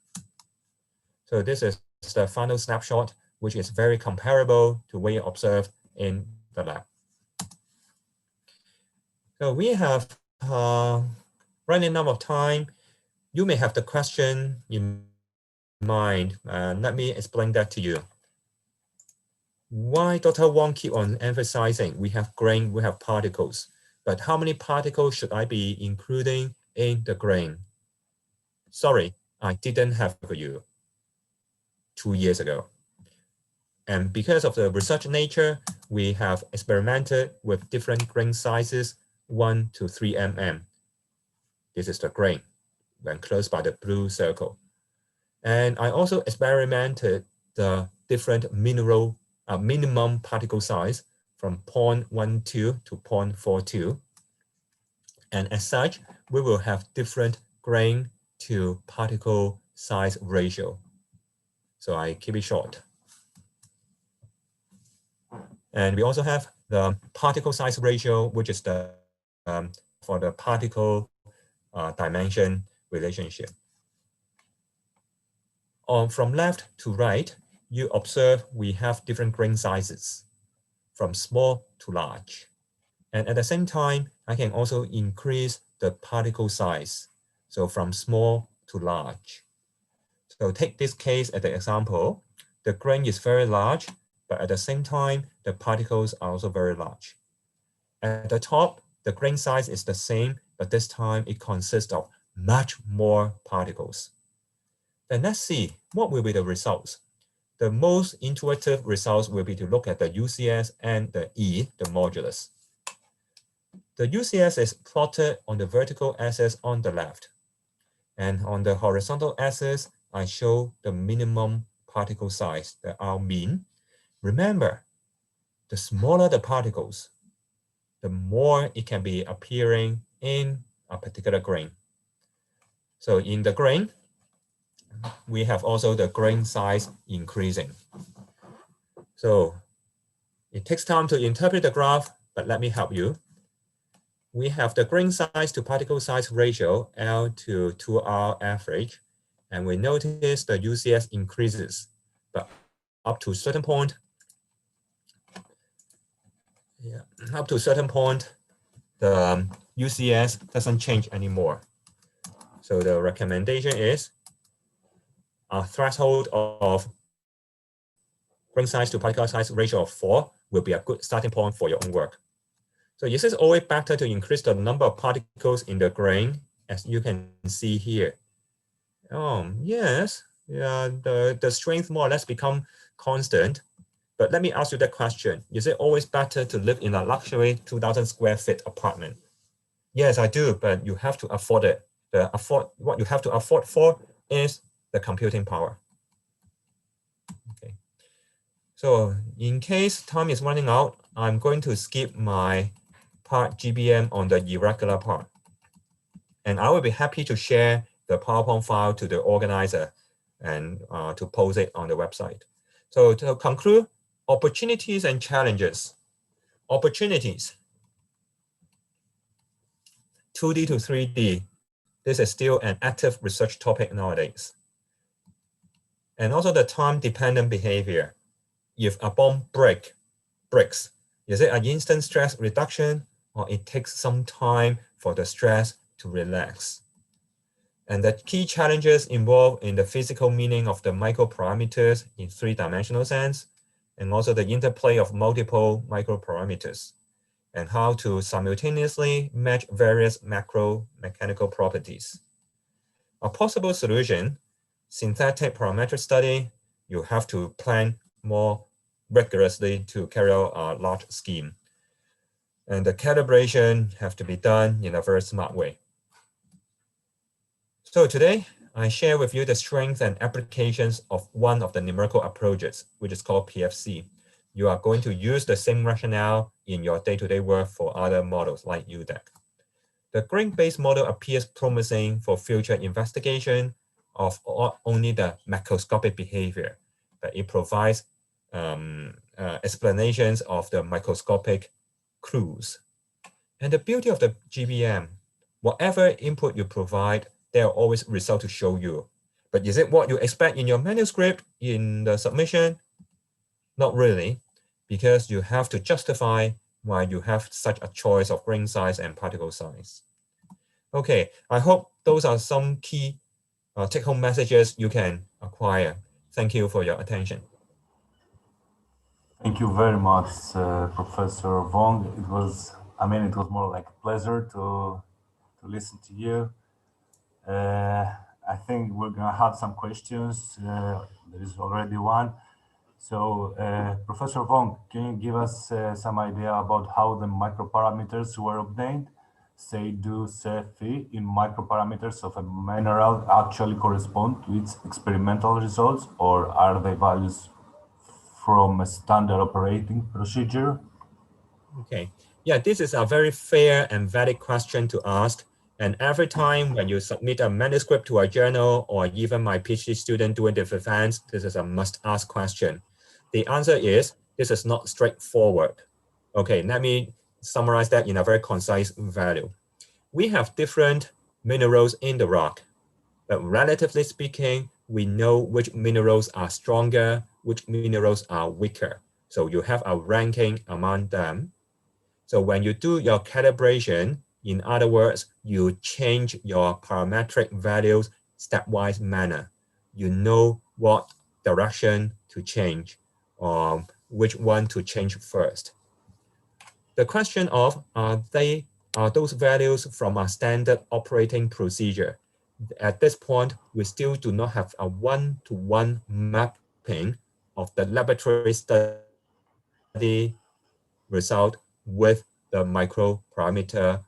So this is the final snapshot, which is very comparable to what you observed in the lab. So we have running out of time. You may have the question in mind. Let me explain that to you. Why Dr. Wong keep on emphasizing we have grain, we have particles, but how many particles should I be including in the grain? Sorry, I didn't have for you 2 years ago. And because of the research nature, we have experimented with different grain sizes, 1 to 3 mm. This is the grain when closed by the blue circle. And I also experimented the different minimum particle size from 0.12 to 0.42. And as such, we will have different grain to particle size ratio. So I keep it short. And we also have the particle size ratio, which is the for the particle dimension relationship. From left to right, you observe we have different grain sizes from small to large. And at the same time, I can also increase the particle size. So from small to large. So take this case as an example. The grain is very large, but at the same time, the particles are also very large. At the top, the grain size is the same, but this time it consists of much more particles. Then let's see what will be the results. The most intuitive results will be to look at the UCS and the E, the modulus. The UCS is plotted on the vertical axis on the left. And on the horizontal axis, I show the minimum particle size, the R mean. Remember, the smaller the particles, the more it can be appearing in a particular grain. So in the grain, we have also the grain size increasing. So it takes time to interpret the graph, but let me help you. We have the grain size to particle size ratio, L to 2R average, and we notice the UCS increases, but up to a certain point, the UCS doesn't change anymore. So the recommendation is a threshold of grain size to particle size ratio of 4 will be a good starting point for your own work. So is it always better to increase the number of particles in the grain, as you can see here? Yes, yeah, the strength more or less become constant. But let me ask you that question. Is it always better to live in a luxury 2,000 square feet apartment? Yes, I do, but you have to afford it. What you have to afford for is the computing power. Okay. So in case time is running out, I'm going to skip my part GBM on the irregular part. And I will be happy to share the PowerPoint file to the organizer and to post it on the website. So to conclude, opportunities and challenges. Opportunities. 2D to 3D. This is still an active research topic nowadays. And also the time-dependent behavior. If a bomb breaks, is it an instant stress reduction, or it takes some time for the stress to relax? And the key challenges involved in the physical meaning of the microparameters in three-dimensional sense, and also the interplay of multiple microparameters, and how to simultaneously match various macro mechanical properties. A possible solution, synthetic parametric study, you have to plan more rigorously to carry out a large scheme. And the calibration have to be done in a very smart way. So today, I share with you the strengths and applications of one of the numerical approaches, which is called PFC. You are going to use the same rationale in your day-to-day work for other models like e-YEG. The grain-based model appears promising for future investigation of only the macroscopic behavior, but it provides explanations of the microscopic clues. And the beauty of the GBM, whatever input you provide, there are always results to show you. But is it what you expect in your manuscript, in the submission? Not really, because you have to justify why you have such a choice of grain size and particle size. Okay, I hope those are some key take-home messages you can acquire. Thank you for your attention. Thank you very much, Professor Vong. It was more like a pleasure to listen to you. I think we're gonna have some questions. There is already one. So, Professor Vong, can you give us some idea about how the microparameters were obtained? Say, do phi in microparameters of a mineral actually correspond to its experimental results, or are they values from a standard operating procedure? Okay, yeah, this is a very fair and valid question to ask. And every time when you submit a manuscript to a journal, or even my PhD student doing the defense, this is a must-ask question. The answer is, this is not straightforward. Okay, let me summarize that in a very concise value. We have different minerals in the rock, but relatively speaking, we know which minerals are stronger, which minerals are weaker. So you have a ranking among them. So when you do your calibration, in other words, you change your parametric values stepwise manner. You know what direction to change or which one to change first. The question of are those values from a standard operating procedure? At this point, we still do not have a one-to-one mapping of the laboratory study result with the microparameter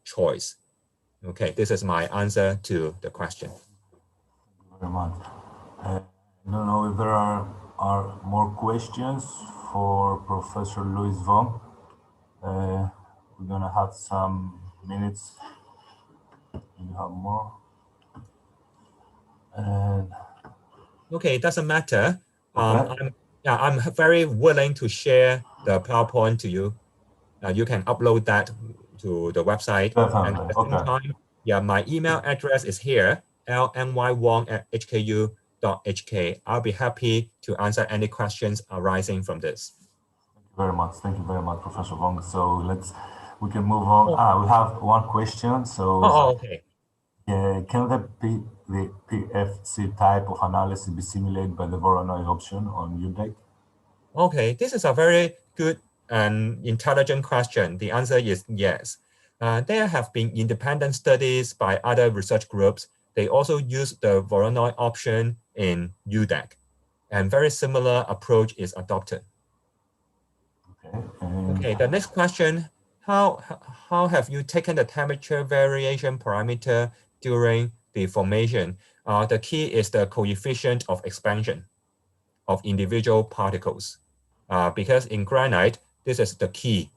choice. Okay, this is my answer to the question. Thank you very much. I don't know if there are more questions for Professor Louis Vong. We're gonna have some minutes. You have more. And okay, it doesn't matter. okay. I'm very willing to share the PowerPoint to you. You can upload that to the website. And Definitely. at the same Okay. time, yeah, my email address is here, lnywong@hku.hk. I'll be happy to answer any questions arising from this. Thank you very much. Thank you very much, Professor Vong. So we can move on. We have one question. So Okay. can the PFC type of analysis be simulated by the Voronoi option on e-YEG? Okay, this is a very good and intelligent question. The answer is yes. There have been independent studies by other research groups. They also use the Voronoi option in e-YEG, and very similar approach is adopted. Okay. Okay, the next question, how have you taken the temperature variation parameter during the formation? The key is the coefficient of expansion of individual particles. Because in granite, this is the key.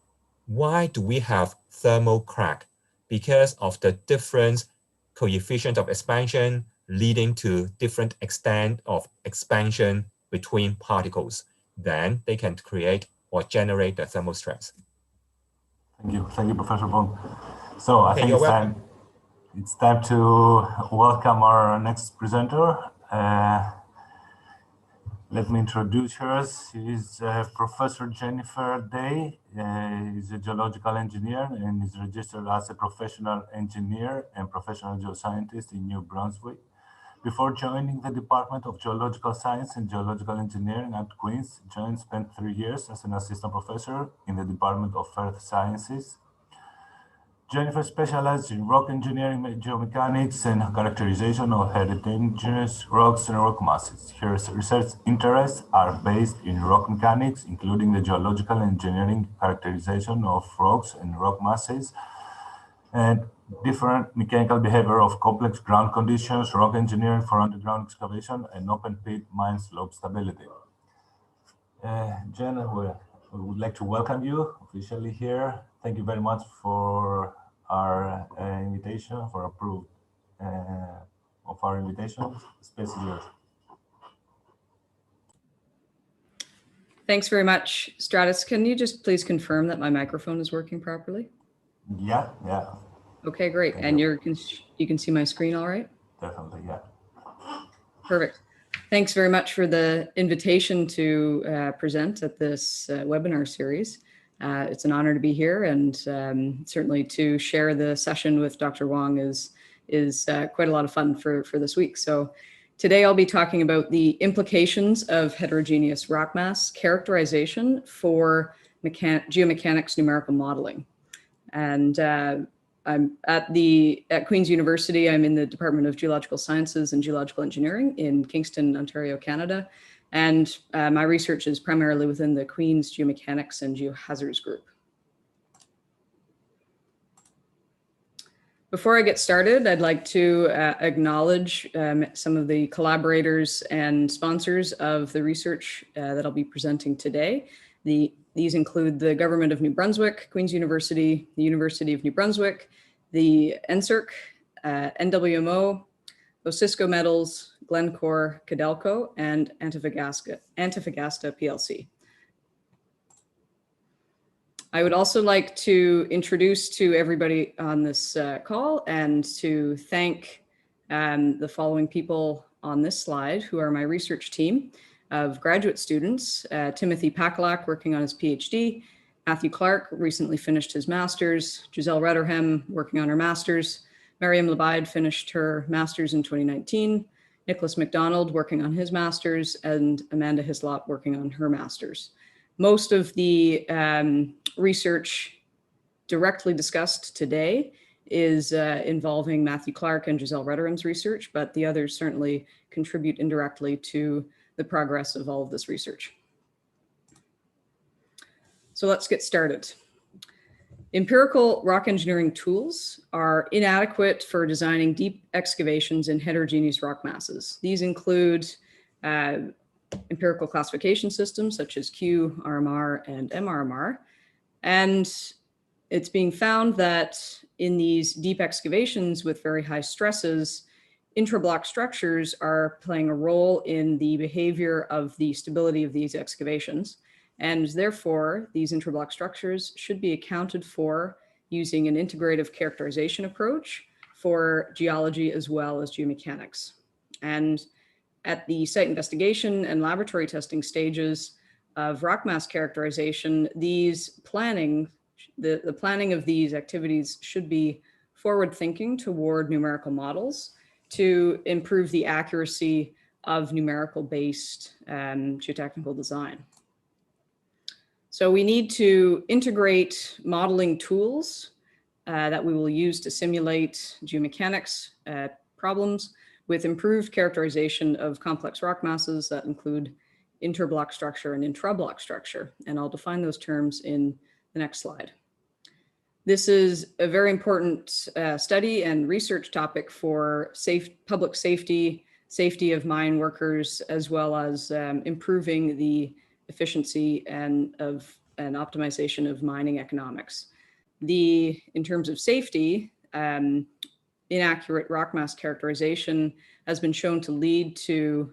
Why do we have thermal crack? Because of the different coefficient of expansion leading to different extent of expansion between particles. Then they can create or generate the thermal stress. Thank you, Professor Vong. So I think it's time to welcome our next presenter. Let me introduce her. She's Professor Jennifer Day. Is a geological engineer and is registered as a professional engineer and professional geoscientist in New Brunswick. Before joining the Department of Geological Science and Geological Engineering at Queen's, Jen spent 3 years as an assistant professor in the Department of Earth Sciences. Jennifer specialized in rock engineering, geomechanics, and characterization of heterogeneous rocks and rock masses. Her research interests are based in rock mechanics, including the geological engineering characterization of rocks and rock masses, and different mechanical behavior of complex ground conditions, rock engineering for underground excavation, and open pit mine slope stability. Jen, we would like to welcome you officially here. Thank you very much for our invitation, for approval of our invitation. Space is yours. Thanks very much, Stratus. Can you just please confirm that my microphone is working properly? Yeah. Okay, great. And you can see my screen all right? Definitely, yeah. Perfect. Thanks very much for the invitation to present at this webinar series. It's an honor to be here, and certainly to share the session with Dr. Wong is quite a lot of fun for this week. So today I'll be talking about the implications of heterogeneous rock mass characterization for geomechanics numerical modeling. And I'm at Queen's University. I'm in the Department of Geological Sciences and Geological Engineering in Kingston, Ontario, Canada. And my research is primarily within the Queen's Geomechanics and Geohazards group. Before I get started, I'd like to acknowledge some of the collaborators and sponsors of the research that I'll be presenting today. These include the Government of New Brunswick, Queen's University, the University of New Brunswick, the NSERC, NWMO, Osisko Metals, Glencore, Codelco, and Antofagasta PLC. I would also like to introduce to everybody on this call and to thank the following people on this slide who are my research team of graduate students, Timothy Pakalak working on his PhD, Matthew Clark recently finished his master's, Giselle Retterham working on her master's, Mariam Labide finished her master's in 2019, Nicholas McDonald working on his master's, and Amanda Hislop working on her master's. Most of the research directly discussed today is involving Matthew Clark and Giselle Retterham's research, but the others certainly contribute indirectly to the progress of all of this research. So let's get started. Empirical rock engineering tools are inadequate for designing deep excavations in heterogeneous rock masses. These include empirical classification systems such as Q, RMR, and MRMR. And it's being found that in these deep excavations with very high stresses, intrablock structures are playing a role in the behavior of the stability of these excavations. And therefore, these intrablock structures should be accounted for using an integrative characterization approach for geology as well as geomechanics. And at the site investigation and laboratory testing stages of rock mass characterization, these planning, the planning of these activities should be forward thinking toward numerical models to improve the accuracy of numerical based geotechnical design. So we need to integrate modeling tools that we will use to simulate geomechanics problems with improved characterization of complex rock masses that include interblock structure and intrablock structure. And I'll define those terms in the next slide. This is a very important study and research topic for public safety, safety of mine workers, as well as improving the efficiency and optimization of mining economics. In terms of safety, inaccurate rock mass characterization has been shown to lead to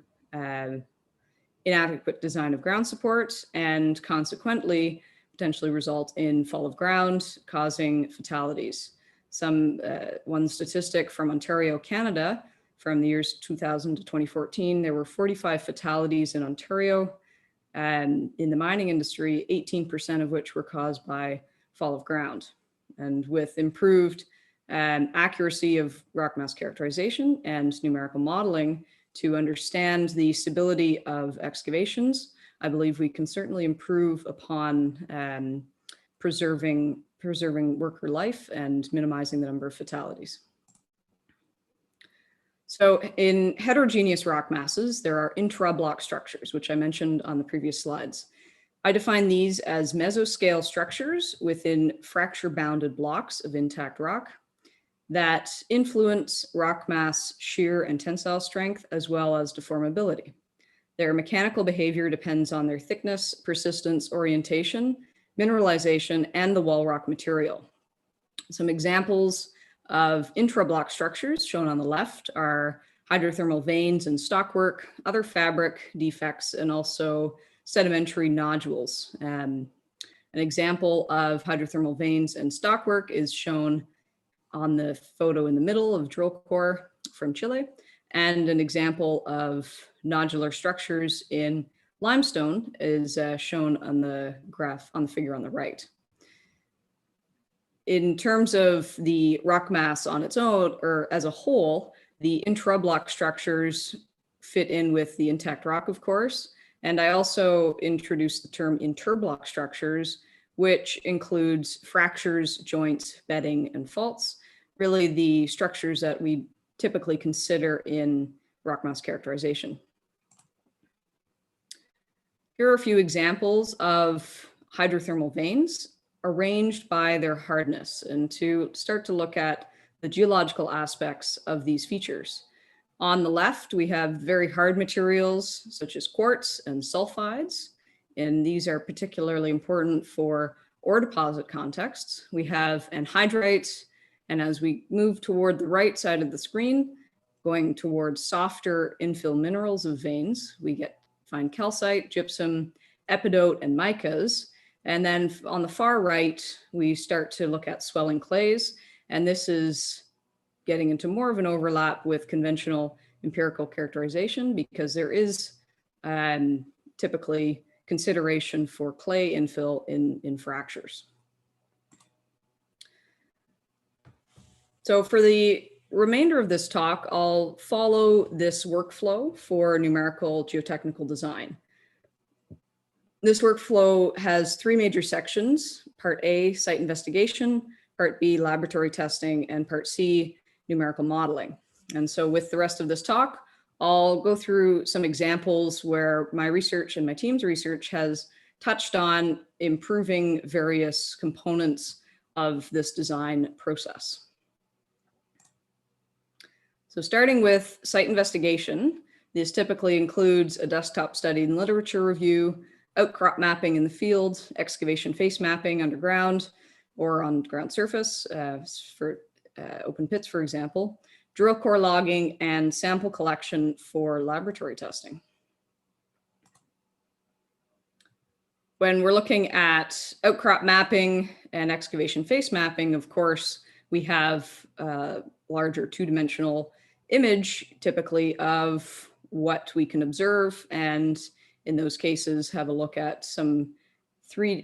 inadequate design of ground support and consequently potentially result in fall of ground, causing fatalities. One statistic from Ontario, Canada, from the years 2000 to 2014, there were 45 fatalities in Ontario, and in the mining industry, 18% of which were caused by fall of ground. And with improved accuracy of rock mass characterization and numerical modeling to understand the stability of excavations, I believe we can certainly improve upon preserving worker life and minimizing the number of fatalities. So in heterogeneous rock masses, there are intrablock structures, which I mentioned on the previous slides. I define these as mesoscale structures within fracture-bounded blocks of intact rock that influence rock mass shear and tensile strength, as well as deformability. Their mechanical behavior depends on their thickness, persistence, orientation, mineralization, and the wall rock material. Some examples of intrablock structures shown on the left are hydrothermal veins and stockwork, other fabric defects, and also sedimentary nodules. An example of hydrothermal veins and stockwork is shown on the photo in the middle of drill core from Chile, and an example of nodular structures in limestone is shown on the graph on the figure on the right. In terms of the rock mass on its own or as a whole, the intrablock structures fit in with the intact rock, of course. And I also introduced the term interblock structures, which includes fractures, joints, bedding, and faults, really the structures that we typically consider in rock mass characterization. Here are a few examples of hydrothermal veins arranged by their hardness, and to start to look at the geological aspects of these features. On the left, we have very hard materials such as quartz and sulfides, and these are particularly important for ore deposit contexts. We have anhydrite, and as we move toward the right side of the screen, going towards softer infill minerals of veins, we find calcite, gypsum, epidote, and micas. And then on the far right, we start to look at swelling clays. And this is getting into more of an overlap with conventional empirical characterization because there is typically consideration for clay infill in fractures. So for the remainder of this talk, I'll follow this workflow for numerical geotechnical design. This workflow has three major sections: Part A, site investigation; Part B, laboratory testing; and Part C, numerical modeling. And so with the rest of this talk, I'll go through some examples where my research and my team's research has touched on improving various components of this design process. So starting with site investigation, this typically includes a desktop study and literature review, outcrop mapping in the field, excavation face mapping underground or on ground surface for open pits, for example, drill core logging, and sample collection for laboratory testing. When we're looking at outcrop mapping and excavation face mapping, of course, we have a larger two-dimensional image typically of what we can observe, and in those cases have a look at some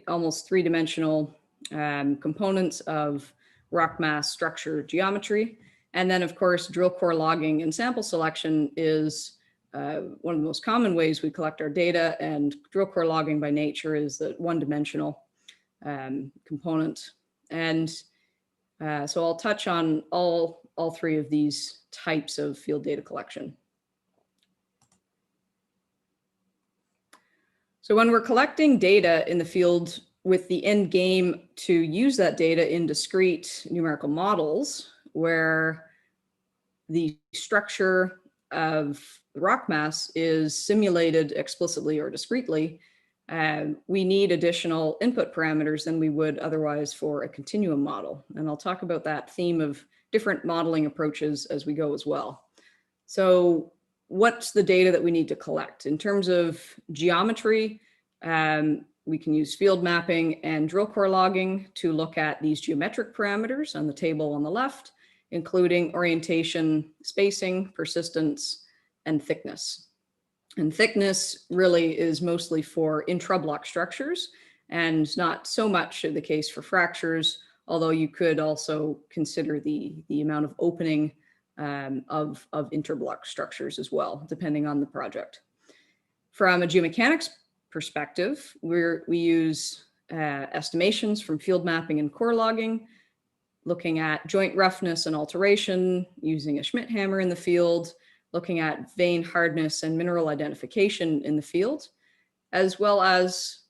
almost three-dimensional components of rock mass structure geometry. And then of course, drill core logging and sample selection is one of the most common ways we collect our data, and drill core logging by nature is the one-dimensional component. And so I'll touch on all three of these types of field data collection. So when we're collecting data in the field with the end game to use that data in discrete numerical models, where the structure of the rock mass is simulated explicitly or discretely, we need additional input parameters than we would otherwise for a continuum model. And I'll talk about that theme of different modeling approaches as we go as well. So what's the data that we need to collect? In terms of geometry, we can use field mapping and drill core logging to look at these geometric parameters on the table on the left, including orientation, spacing, persistence, and thickness. And thickness really is mostly for intra-block structures and not so much the case for fractures, although you could also consider the amount of opening of interblock structures as well, depending on the project. From a geomechanics perspective, we use estimations from field mapping and core logging, looking at joint roughness and alteration, using a Schmidt hammer in the field, looking at vein hardness and mineral identification in the field, as well as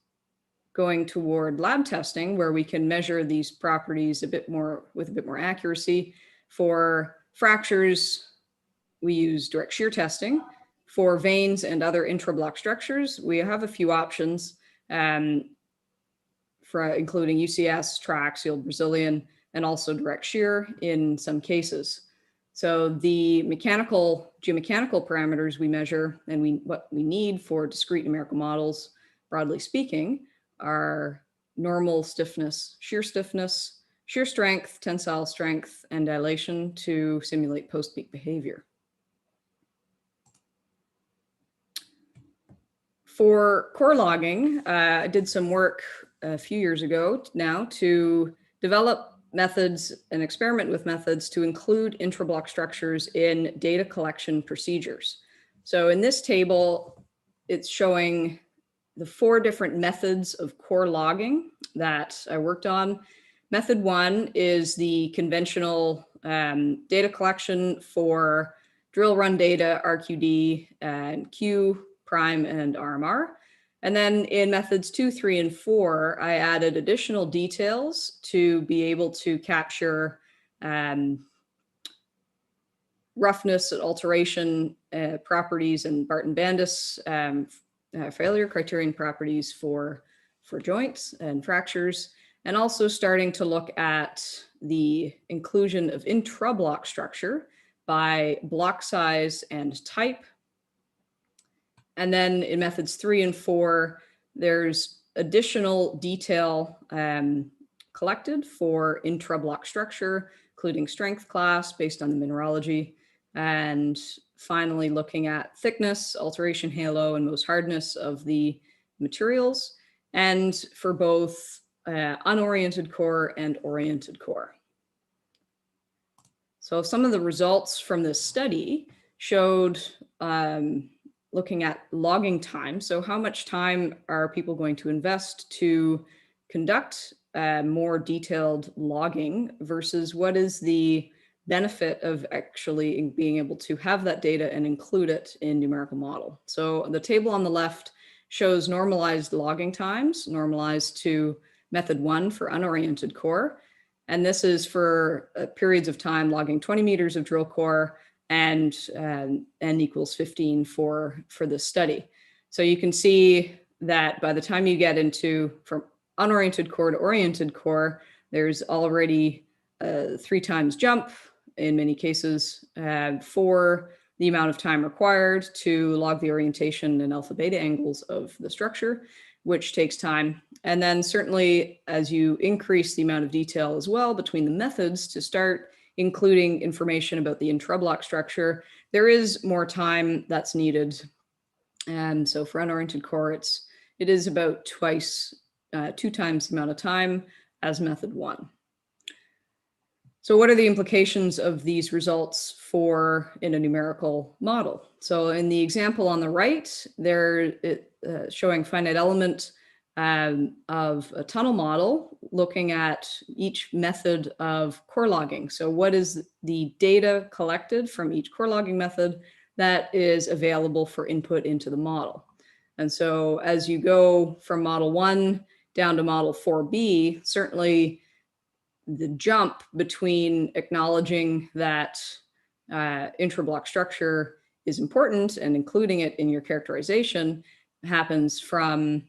going toward lab testing, where we can measure these properties with a bit more accuracy. For fractures, we use direct shear testing. For veins and other intra-block structures, we have a few options, including UCS, triaxial, Brazilian, and also direct shear in some cases. So the geomechanical parameters we measure and what we need for discrete numerical models, broadly speaking, are normal stiffness, shear strength, tensile strength, and dilation to simulate post-peak behavior. For core logging, I did some work a few years ago now to develop methods and experiment with methods to include intra-block structures in data collection procedures. So in this table, it's showing the 4 different methods of core logging that I worked on. Method 1 is the conventional data collection for drill run data, RQD, and Q, prime, and RMR. And then in methods 2, 3, and 4, I added additional details to be able to capture roughness, alteration properties, and Barton-Bandis failure criterion properties for joints and fractures, and also starting to look at the inclusion of intra-block structure by block size and type. And then in methods 3 and 4, there's additional detail collected for intra-block structure, including strength class based on the mineralogy, and finally looking at thickness, alteration halo, and most hardness of the materials, and for both unoriented core and oriented core. So some of the results from this study showed looking at logging time. So how much time are people going to invest to conduct more detailed logging versus what is the benefit of actually being able to have that data and include it in numerical model. So the table on the left shows normalized logging times, normalized to method 1 for unoriented core. And this is for periods of time logging 20 meters of drill core and n equals 15 for this study. So you can see that by the time you get into from unoriented core to oriented core, there's already a 3 times jump in many cases for the amount of time required to log the orientation and alpha beta angles of the structure, which takes time. And then certainly as you increase the amount of detail as well between the methods to start including information about the intrablock structure, there is more time that's needed. And so for unoriented core, it is about 2 times the amount of time as method 1. So what are the implications of these results in a numerical model? So in the example on the right, they're showing finite element of a tunnel model looking at each method of core logging. So what is the data collected from each core logging method that is available for input into the model? And so as you go from model 1 down to model 4B, certainly the jump between acknowledging that intrablock structure is important and including it in your characterization happens from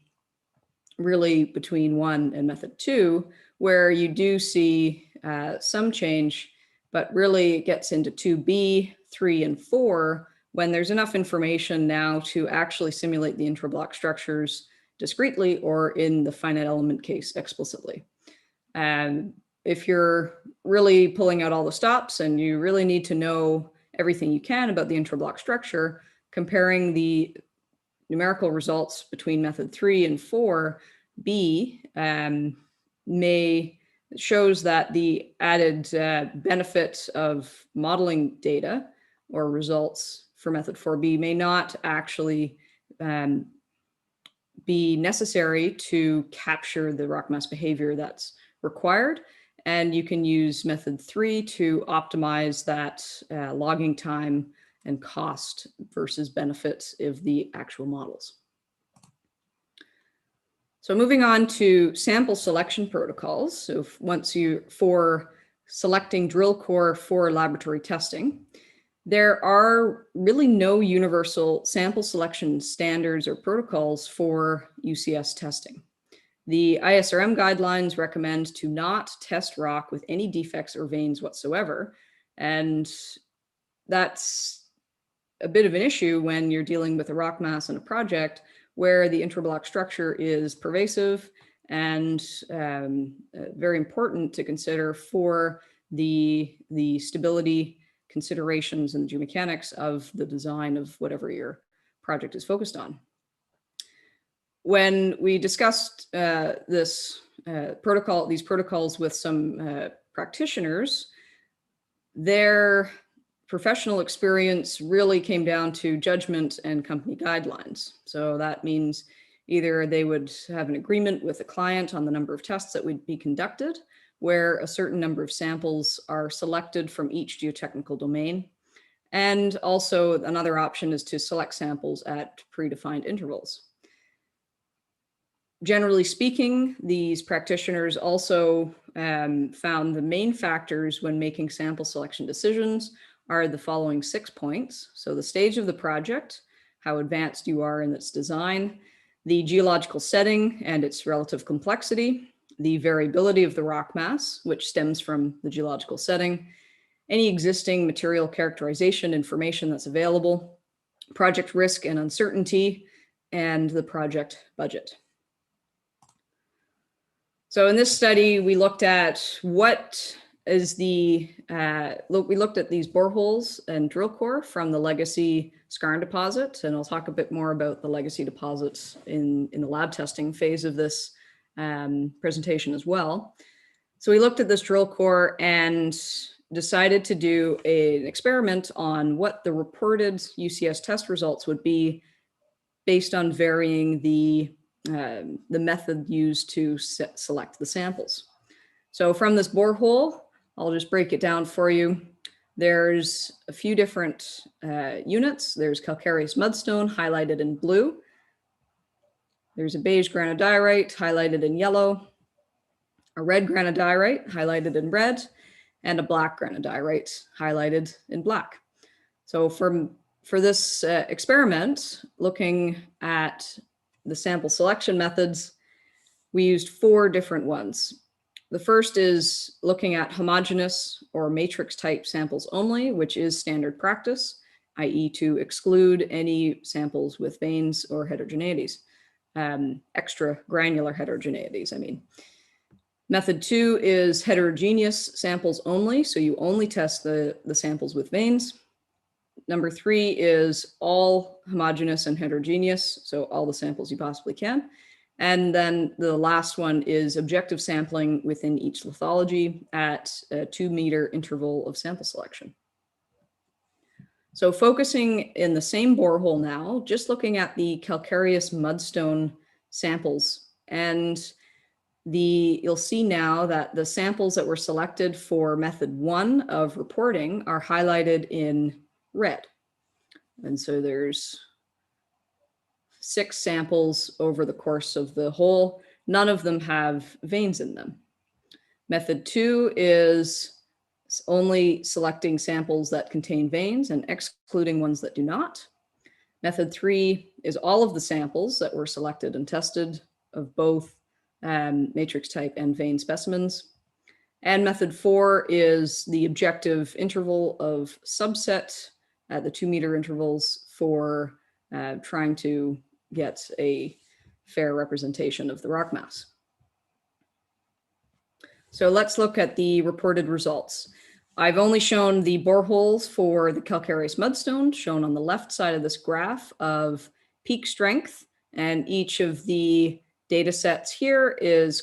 really between 1 and method 2, where you do see some change, but really it gets into 2B, 3, and 4 when there's enough information now to actually simulate the intrablock structures discretely or in the finite element case explicitly. And if you're really pulling out all the stops and you really need to know everything you can about the intrablock structure, comparing the numerical results between method 3 and 4B shows that the added benefit of modeling data or results for method 4B may not actually be necessary to capture the rock mass behavior that's required. And you can use method 3 to optimize that logging time and cost versus benefits of the actual models. So moving on to sample selection protocols. So for selecting drill core for laboratory testing, there are really no universal sample selection standards or protocols for UCS testing. The ISRM guidelines recommend to not test rock with any defects or veins whatsoever. And that's a bit of an issue when you're dealing with a rock mass in a project where the intrablock structure is pervasive and very important to consider for the stability considerations and the geomechanics of the design of whatever your project is focused on. When we discussed these protocols with some practitioners, their professional experience really came down to judgment and company guidelines. So that means either they would have an agreement with the client on the number of tests that would be conducted, where a certain number of samples are selected from each geotechnical domain. And also another option is to select samples at predefined intervals. Generally speaking, these practitioners also found the main factors when making sample selection decisions are the following 6 points. So the stage of the project, how advanced you are in its design, the geological setting and its relative complexity, the variability of the rock mass, which stems from the geological setting, any existing material characterization information that's available, project risk and uncertainty, and the project budget. So in this study, we looked at we looked at these boreholes and drill core from the legacy skarn deposit, and I'll talk a bit more about the legacy deposits in the lab testing phase of this presentation as well. So we looked at this drill core and decided to do an experiment on what the reported UCS test results would be based on varying the method used to select the samples. So from this borehole, I'll just break it down for you. There's a few different units. There's calcareous mudstone highlighted in blue. There's a beige granodiorite highlighted in yellow, a red granodiorite highlighted in red, and a black granodiorite highlighted in black. So for this experiment, looking at the sample selection methods, we used 4 different ones. The first is looking at homogeneous or matrix type samples only, which is standard practice, i.e. to exclude any samples with veins or heterogeneities, extra granular heterogeneities, I mean. Method 2 is heterogeneous samples only, so you only test the samples with veins. Number 3 is all homogeneous and heterogeneous, so all the samples you possibly can. And then the last one is objective sampling within each lithology at a 2-meter interval of sample selection. So focusing in the same borehole now, just looking at the calcareous mudstone samples, and you'll see now that the samples that were selected for method 1 of reporting are highlighted in red. And so there's 6 samples over the course of the hole. None of them have veins in them. Method 2 is only selecting samples that contain veins and excluding ones that do not. Method 3 is all of the samples that were selected and tested of both matrix type and vein specimens. And method 4 is the objective interval of subset at the 2-meter intervals for trying to get a fair representation of the rock mass. So let's look at the reported results. I've only shown the boreholes for the calcareous mudstone, shown on the left side of this graph of peak strength, and each of the data sets here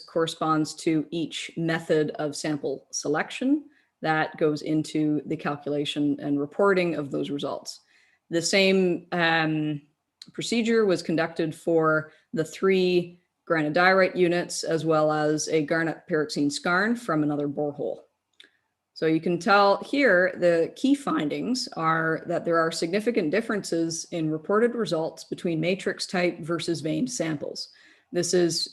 corresponds to each method of sample selection that goes into the calculation and reporting of those results. The same procedure was conducted for the 3 granodiorite units, as well as a garnet pyroxene skarn from another borehole. So you can tell here the key findings are that there are significant differences in reported results between matrix type versus veined samples. This is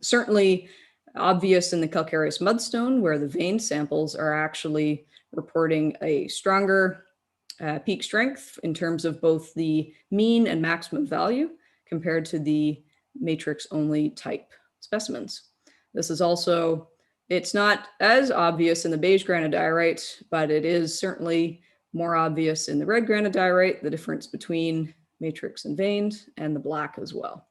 certainly obvious in the calcareous mudstone, where the veined samples are actually reporting a stronger peak strength in terms of both the mean and maximum value compared to the matrix only type specimens. This is also, it's not as obvious in the beige granodiorite, but it is certainly more obvious in the red granodiorite, the difference between matrix and veined, and the black as well.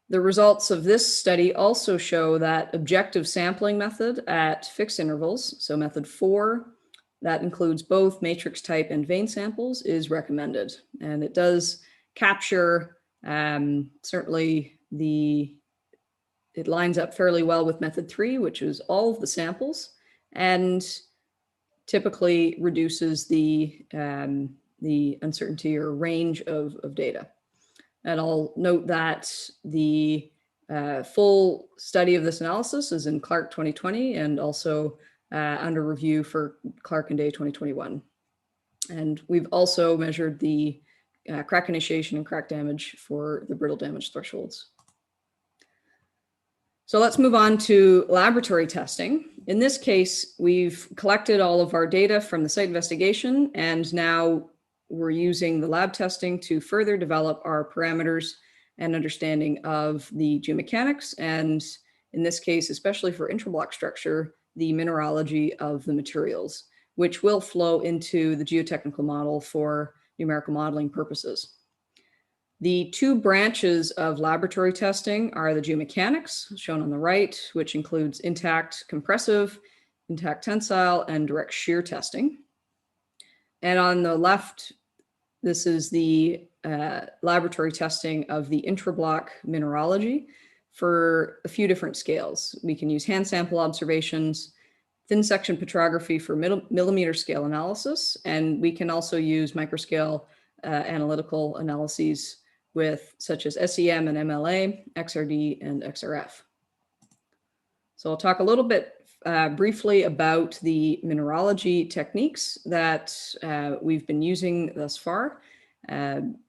The results of this study also show that objective sampling method at fixed intervals, so method 4, that includes both matrix type and vein samples, is recommended. And it does capture certainly it lines up fairly well with method 3, which is all of the samples, and typically reduces the uncertainty or range of data. And I'll note that the full study of this analysis is in Clark 2020 and also under review for Clark and Day 2021. And we've also measured the crack initiation and crack damage for the brittle damage thresholds. So let's move on to laboratory testing. In this case, we've collected all of our data from the site investigation, and now we're using the lab testing to further develop our parameters and understanding of the geomechanics, and in this case, especially for intrablock structure, the mineralogy of the materials, which will flow into the geotechnical model for numerical modeling purposes. The 2 branches of laboratory testing are the geomechanics, shown on the right, which includes intact compressive, intact tensile, and direct shear testing. And on the left, this is the laboratory testing of the intrablock mineralogy for a few different scales. We can use hand sample observations, thin section petrography for millimeter scale analysis, and we can also use microscale analytical analyses with such as SEM and MLA, XRD, and XRF. So I'll talk a little bit briefly about the mineralogy techniques that we've been using thus far.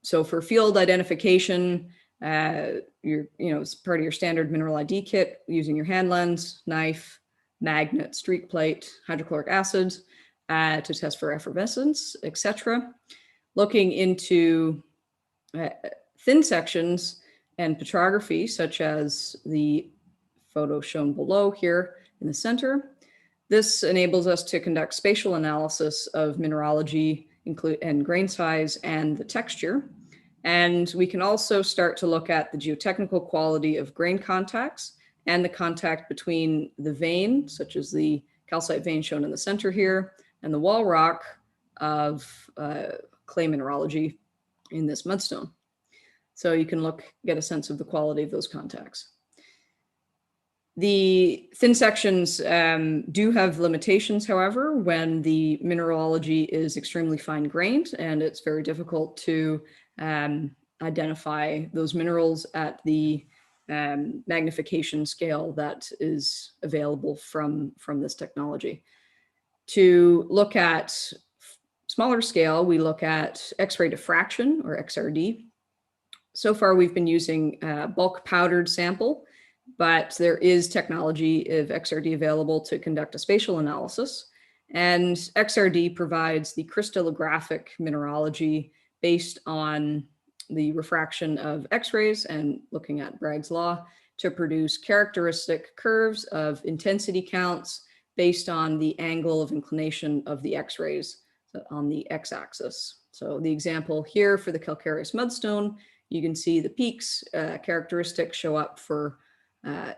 So for field identification, it's part of your standard mineral ID kit using your hand lens, knife, magnet, streak plate, hydrochloric acid to test for effervescence, etc. Looking into thin sections and petrography, such as the photo shown below here in the center. This enables us to conduct spatial analysis of mineralogy, and grain size and the texture. And we can also start to look at the geotechnical quality of grain contacts and the contact between the vein, such as the calcite vein shown in the center here, and the wall rock of clay mineralogy in this mudstone. So you can get a sense of the quality of those contacts. The thin sections do have limitations, however, when the mineralogy is extremely fine-grained, and it's very difficult to identify those minerals at the magnification scale that is available from this technology. To look at smaller scale, we look at X-ray diffraction, or XRD. So far, we've been using bulk powdered sample, but there is technology of XRD available to conduct a spatial analysis. And XRD provides the crystallographic mineralogy based on the refraction of X-rays and looking at Bragg's law to produce characteristic curves of intensity counts based on the angle of inclination of the X-rays on the X-axis. So the example here for the calcareous mudstone, you can see the peaks characteristics show up for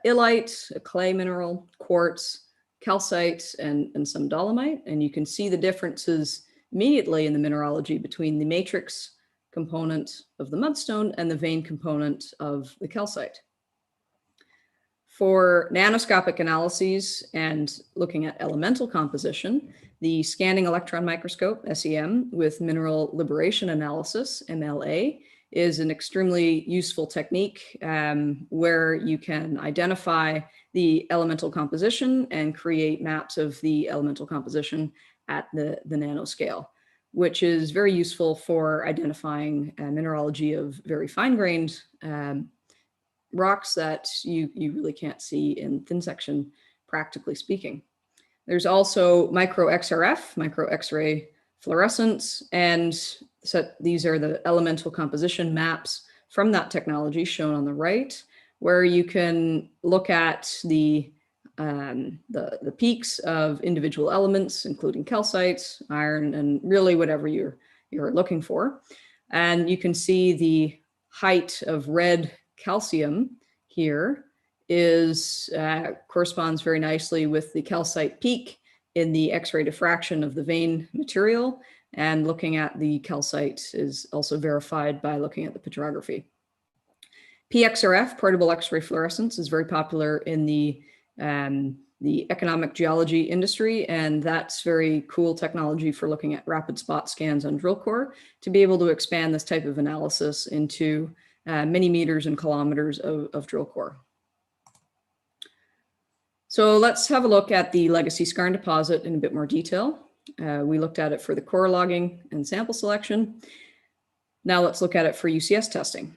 illite, a clay mineral, quartz, calcite, and some dolomite. And you can see the differences immediately in the mineralogy between the matrix component of the mudstone and the vein component of the calcite. For nanoscopic analyses and looking at elemental composition, the scanning electron microscope, SEM, with mineral liberation analysis, MLA, is an extremely useful technique where you can identify the elemental composition and create maps of the elemental composition at the nanoscale, which is very useful for identifying mineralogy of very fine-grained rocks that you really can't see in thin section, practically speaking. There's also micro XRF, micro X-ray fluorescence, and so these are the elemental composition maps from that technology shown on the right, where you can look at the peaks of individual elements, including calcite, iron, and really whatever you're looking for. And you can see the height of red calcium here corresponds very nicely with the calcite peak in the X-ray diffraction of the vein material, and looking at the calcite is also verified by looking at the petrography. PXRF, portable X-ray fluorescence, is very popular in the economic geology industry, and that's very cool technology for looking at rapid spot scans on drill core to be able to expand this type of analysis into many meters and kilometers of drill core. So let's have a look at the legacy skarn deposit in a bit more detail. We looked at it for the core logging and sample selection. Now let's look at it for UCS testing.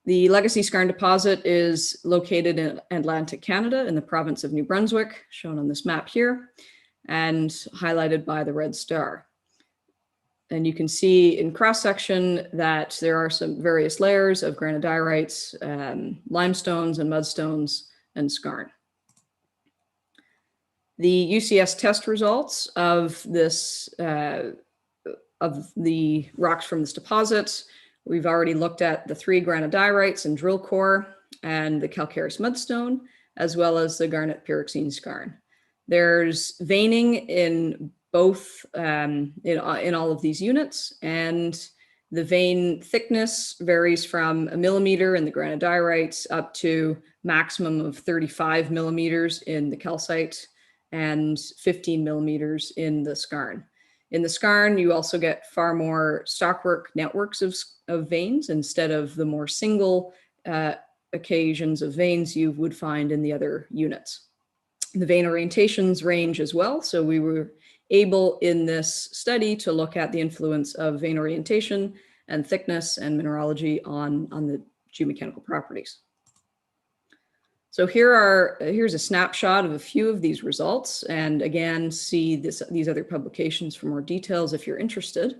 The legacy skarn deposit is located in Atlantic Canada in the province of New Brunswick, shown on this map here, and highlighted by the red star. And you can see in cross-section that there are some various layers of granodiorites, limestones and mudstones, and skarn. The UCS test results of this of the rocks from this deposit, we've already looked at the 3 granodiorites and drill core and the calcareous mudstone, as well as the garnet pyroxene skarn. There's veining in both in all of these units, and the vein thickness varies from 1 millimeter in the granodiorites up to maximum of 35 millimeters in the calcite and 15 millimeters in the skarn. In the skarn, you also get far more stockwork networks of veins instead of the more single occasions of veins you would find in the other units. The vein orientations range as well, so we were able in this study to look at the influence of vein orientation and thickness and mineralogy on the geomechanical properties. So here's a snapshot of a few of these results, and again, see these other publications for more details if you're interested.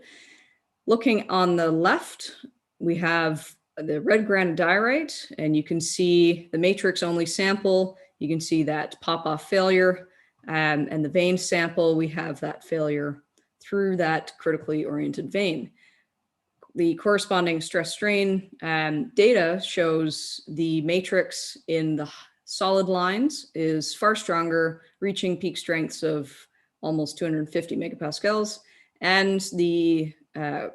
Looking on the left, we have the red granodiorite, and you can see the matrix-only sample. You can see that pop-off failure, and the vein sample, we have that failure through that critically oriented vein. The corresponding stress strain data shows the matrix in the solid lines is far stronger, reaching peak strengths of almost 250 megapascals, and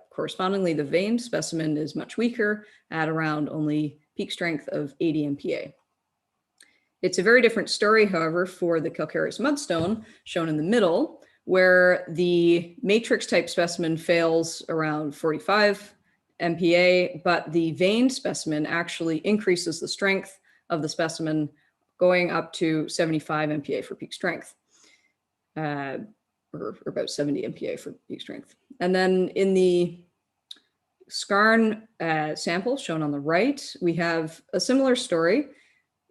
correspondingly the vein specimen is much weaker at around only peak strength of 80 MPa. It's a very different story, however, for the calcareous mudstone shown in the middle, where the matrix type specimen fails around 45 MPa, but the vein specimen actually increases the strength of the specimen, going up to 75 MPa for peak strength, or about 70 MPa for peak strength. And then in the skarn sample shown on the right, we have a similar story.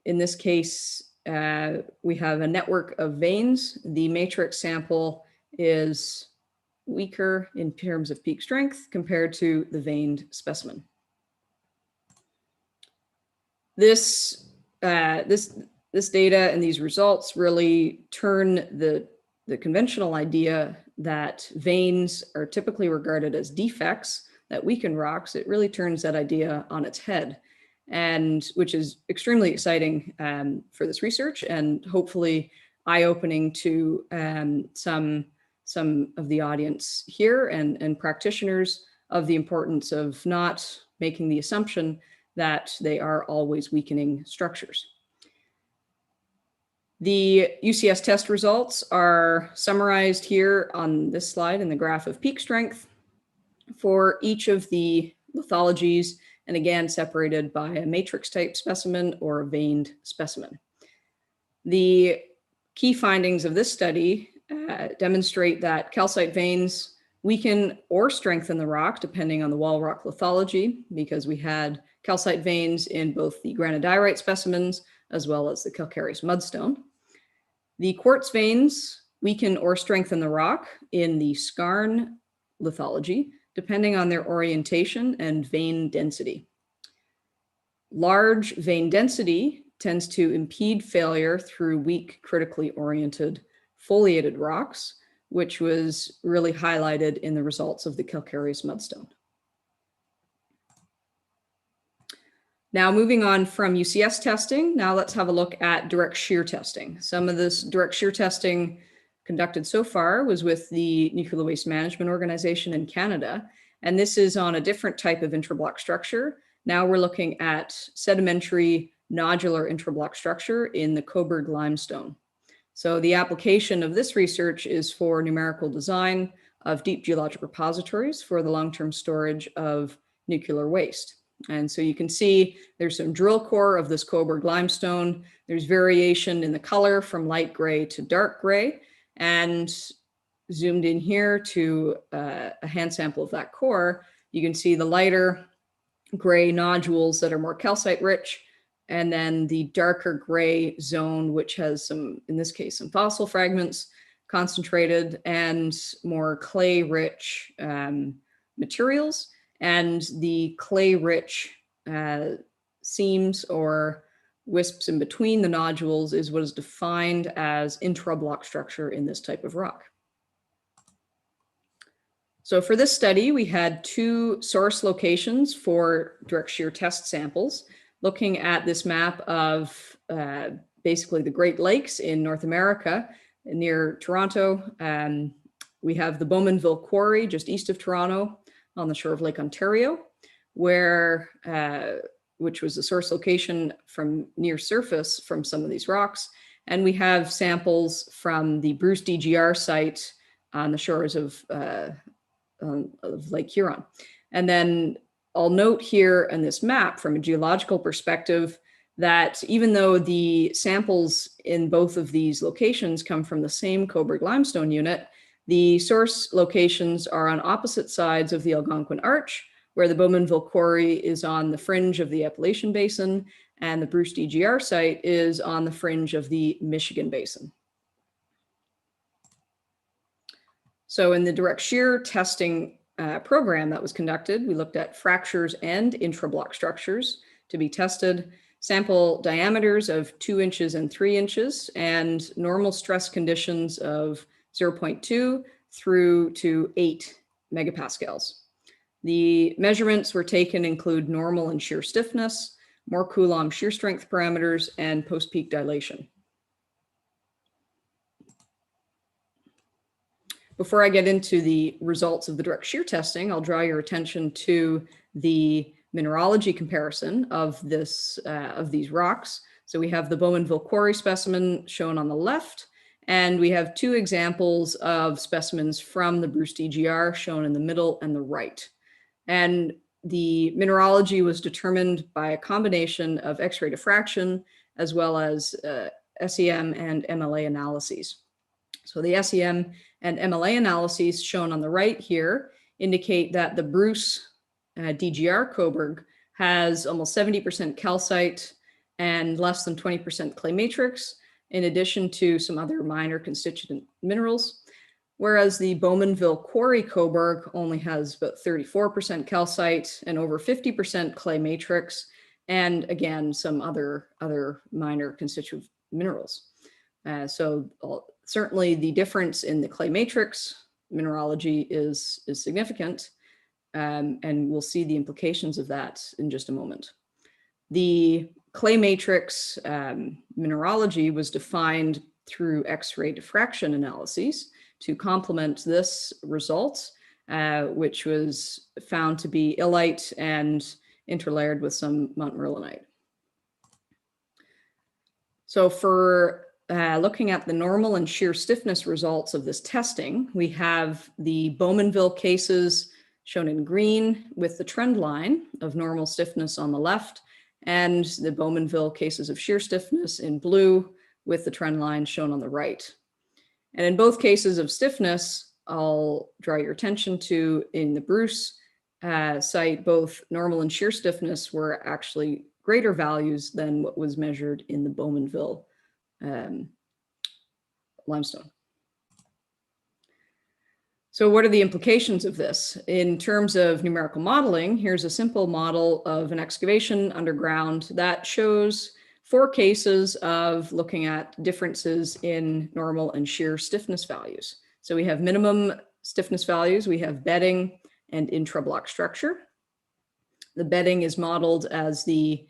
In this case, we have a network of veins. The matrix sample is weaker in terms of peak strength compared to the veined specimen. This data and these results really turn the conventional idea that veins are typically regarded as defects that weaken rocks. It really turns that idea on its head, and which is extremely exciting for this research, and hopefully eye-opening to some of the audience here and practitioners of the importance of not making the assumption that they are always weakening structures. The UCS test results are summarized here on this slide in the graph of peak strength for each of the lithologies, and again, separated by a matrix type specimen or a veined specimen. The key findings of this study demonstrate that calcite veins weaken or strengthen the rock depending on the wall rock lithology, because we had calcite veins in both the granodiorite specimens as well as the calcareous mudstone. The quartz veins weaken or strengthen the rock in the skarn lithology, depending on their orientation and vein density. Large vein density tends to impede failure through weak, critically oriented foliated rocks, which was really highlighted in the results of the calcareous mudstone. Now, moving on from UCS testing, now let's have a look at direct shear testing. Some of this direct shear testing conducted so far was with the Nuclear Waste Management Organization in Canada, and this is on a different type of intrablock structure. Now we're looking at sedimentary nodular intrablock structure in the Coburg limestone. So the application of this research is for numerical design of deep geologic repositories for the long-term storage of nuclear waste. And so you can see there's some drill core of this Coburg limestone. There's variation in the color from light gray to dark gray, and zoomed in here to a hand sample of that core, you can see the lighter gray nodules that are more calcite rich, and then the darker gray zone, which has some, in this case, some fossil fragments concentrated and more clay rich materials. And the clay rich seams or wisps in between the nodules is what is defined as intrablock structure in this type of rock. So for this study, we had 2 source locations for direct shear test samples, looking at this map of basically the Great Lakes in North America near Toronto, we have the Bowmanville Quarry just east of Toronto on the shore of Lake Ontario, where which was the source location from near surface from some of these rocks. And we have samples from the Bruce DGR site on the shores of Lake Huron. And then I'll note here in this map from a geological perspective that even though the samples in both of these locations come from the same Coburg limestone unit, the source locations are on opposite sides of the Algonquin Arch, where the Bowmanville Quarry is on the fringe of the Appalachian Basin and the Bruce DGR site is on the fringe of the Michigan Basin. So in the direct shear testing program that was conducted, we looked at fractures and intrablock structures to be tested, sample diameters of 2 inches and 3 inches, and normal stress conditions of 0.2 through to 8 megapascals. The measurements were taken include normal and shear stiffness, more Coulomb shear strength parameters, and post-peak dilation. Before I get into the results of the direct shear testing, I'll draw your attention to the mineralogy comparison of these rocks. So we have the Bowmanville Quarry specimen shown on the left, and we have 2 examples of specimens from the Bruce DGR shown in the middle and the right. And the mineralogy was determined by a combination of X-ray diffraction as well as SEM and MLA analyses. So the SEM and MLA analyses shown on the right here indicate that the Bruce DGR Coburg has almost 70% calcite and less than 20% clay matrix, in addition to some other minor constituent minerals. Whereas the Bowmanville Quarry Coburg only has about 34% calcite and over 50% clay matrix, and again, some other minor constituent minerals. Certainly the difference in the clay matrix mineralogy is significant, and we'll see the implications of that in just a moment. The clay matrix mineralogy was defined through X-ray diffraction analyses to complement this result, which was found to be illite and interlayered with some montmorillonite. So for looking at the normal and shear stiffness results of this testing, we have the Bowmanville cases shown in green with the trend line of normal stiffness on the left, and the Bowmanville cases of shear stiffness in blue with the trend line shown on the right. And in both cases of stiffness, I'll draw your attention to in the Bruce site, both normal and shear stiffness were actually greater values than what was measured in the Bowmanville limestone. So what are the implications of this? In terms of numerical modeling, here's a simple model of an excavation underground that shows 4 cases of looking at differences in normal and shear stiffness values. So we have minimum stiffness values, we have bedding and intrablock structure. The bedding is modeled as the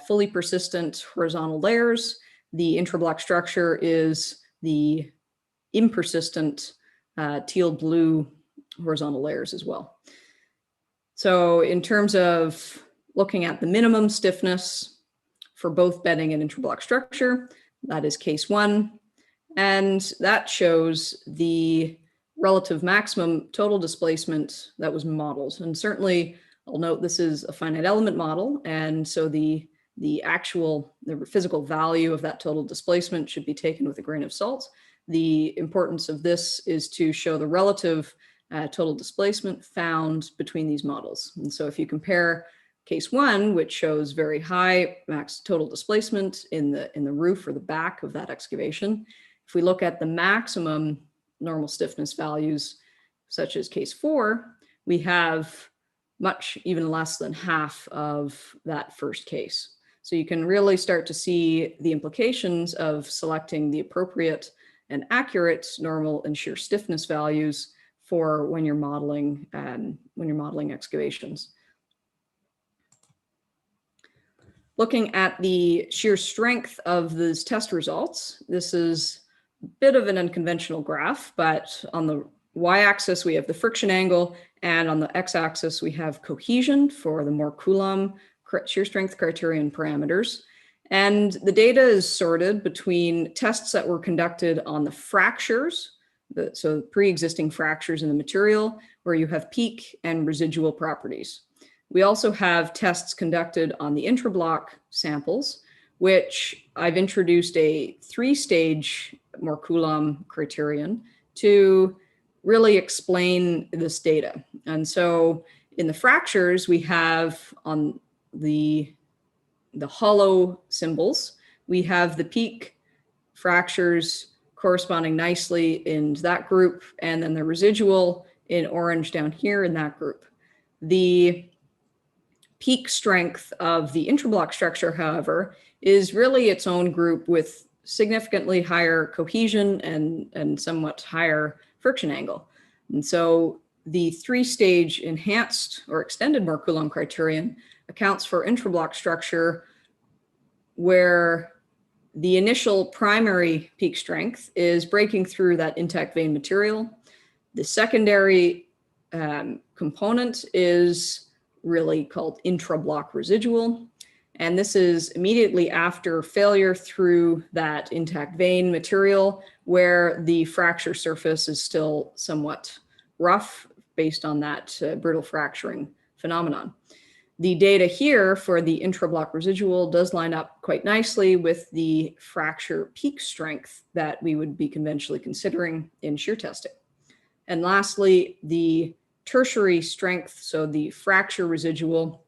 fully persistent horizontal layers. The intrablock structure is the impersistent teal blue horizontal layers as well. So in terms of looking at the minimum stiffness for both bedding and intrablock structure, that is case 1. And that shows the relative maximum total displacement that was modeled. And certainly I'll note this is a finite element model. And so the physical value of that total displacement should be taken with a grain of salt. The importance of this is to show the relative total displacement found between these models. And so if you compare case 1, which shows very high max total displacement in the roof or the back of that excavation, if we look at the maximum normal stiffness values, such as case 4, we have much even less than half of that first case. So you can really start to see the implications of selecting the appropriate and accurate normal and shear stiffness values for when you're modeling excavations. Looking at the shear strength of these test results, this is a bit of an unconventional graph, but on the y-axis, we have the friction angle, and on the x-axis, we have cohesion for the more Coulomb shear strength criterion parameters. And the data is sorted between tests that were conducted on the fractures, so pre-existing fractures in the material, where you have peak and residual properties. We also have tests conducted on the intrablock samples, which I've introduced a 3-stage more Coulomb criterion to really explain this data. And so in the fractures, we have on the hollow symbols, we have the peak fractures corresponding nicely in that group, and then the residual in orange down here in that group. The peak strength of the intrablock structure, however, is really its own group with significantly higher cohesion and somewhat higher friction angle. And so the 3-stage enhanced or extended more Coulomb criterion accounts for intrablock structure where the initial primary peak strength is breaking through that intact vein material. The secondary component is really called intrablock residual. And this is immediately after failure through that intact vein material where the fracture surface is still somewhat rough based on that brittle fracturing phenomenon. The data here for the intrablock residual does line up quite nicely with the fracture peak strength that we would be conventionally considering in shear testing. And lastly, the tertiary strength, so the fracture residual,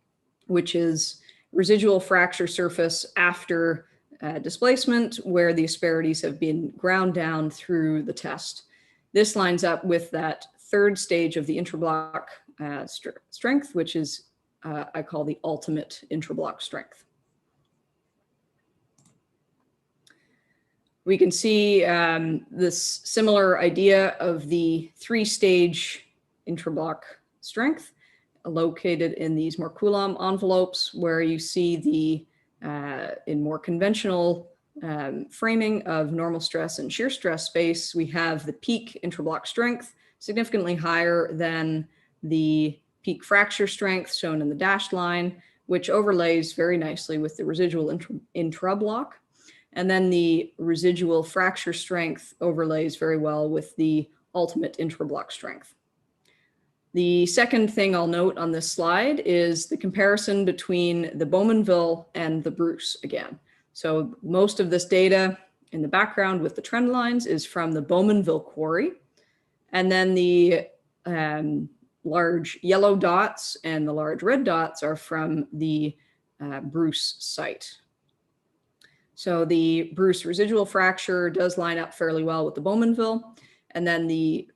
which is residual fracture surface after displacement where the asperities have been ground down through the test. This lines up with that 3rd stage of the intrablock strength, which is I call the ultimate intrablock strength. We can see this similar idea of the 3-stage intrablock strength located in these more Coulomb envelopes, where you see the, in more conventional framing of normal stress and shear stress space, we have the peak intrablock strength significantly higher than the peak fracture strength shown in the dashed line, which overlays very nicely with the residual intrablock. And then the residual fracture strength overlays very well with the ultimate intrablock strength. The second thing I'll note on this slide is the comparison between the Bowmanville and the Bruce again. So most of this data in the background with the trend lines is from the Bowmanville quarry. And then the large yellow dots and the large red dots are from the Bruce site. So the Bruce residual fracture does line up fairly well with the Bowmanville. And then the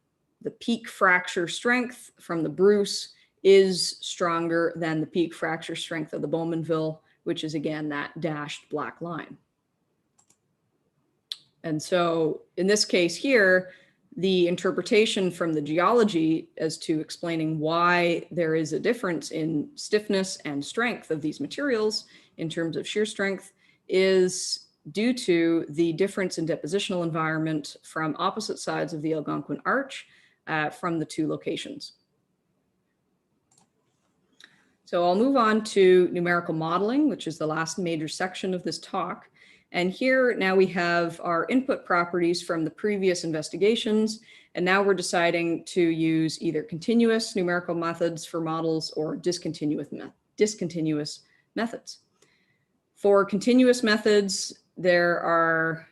peak fracture strength from the Bruce is stronger than the peak fracture strength of the Bowmanville, which is again that dashed black line. And so in this case here, the interpretation from the geology as to explaining why there is a difference in stiffness and strength of these materials in terms of shear strength is due to the difference in depositional environment from opposite sides of the Algonquin Arch from the 2 locations. So I'll move on to numerical modeling, which is the last major section of this talk. And here now we have our input properties from the previous investigations. And now we're deciding to use either continuous numerical methods for models or discontinuous methods. For continuous methods, there are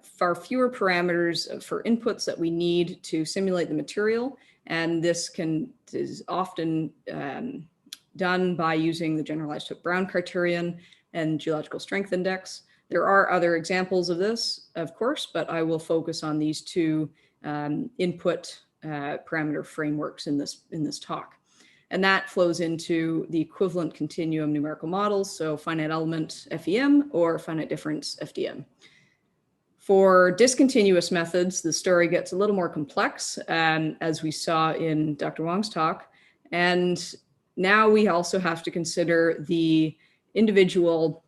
far fewer parameters for inputs that we need to simulate the material. And this is often done by using the generalized Hooke-Brown criterion and geological strength index. There are other examples of this, of course, but I will focus on these 2 input parameter frameworks in this talk. And that flows into the equivalent continuum numerical models, so finite element FEM or finite difference FDM. For discontinuous methods, the story gets a little more complex, as we saw in Dr. Wong's talk. And now we also have to consider the individual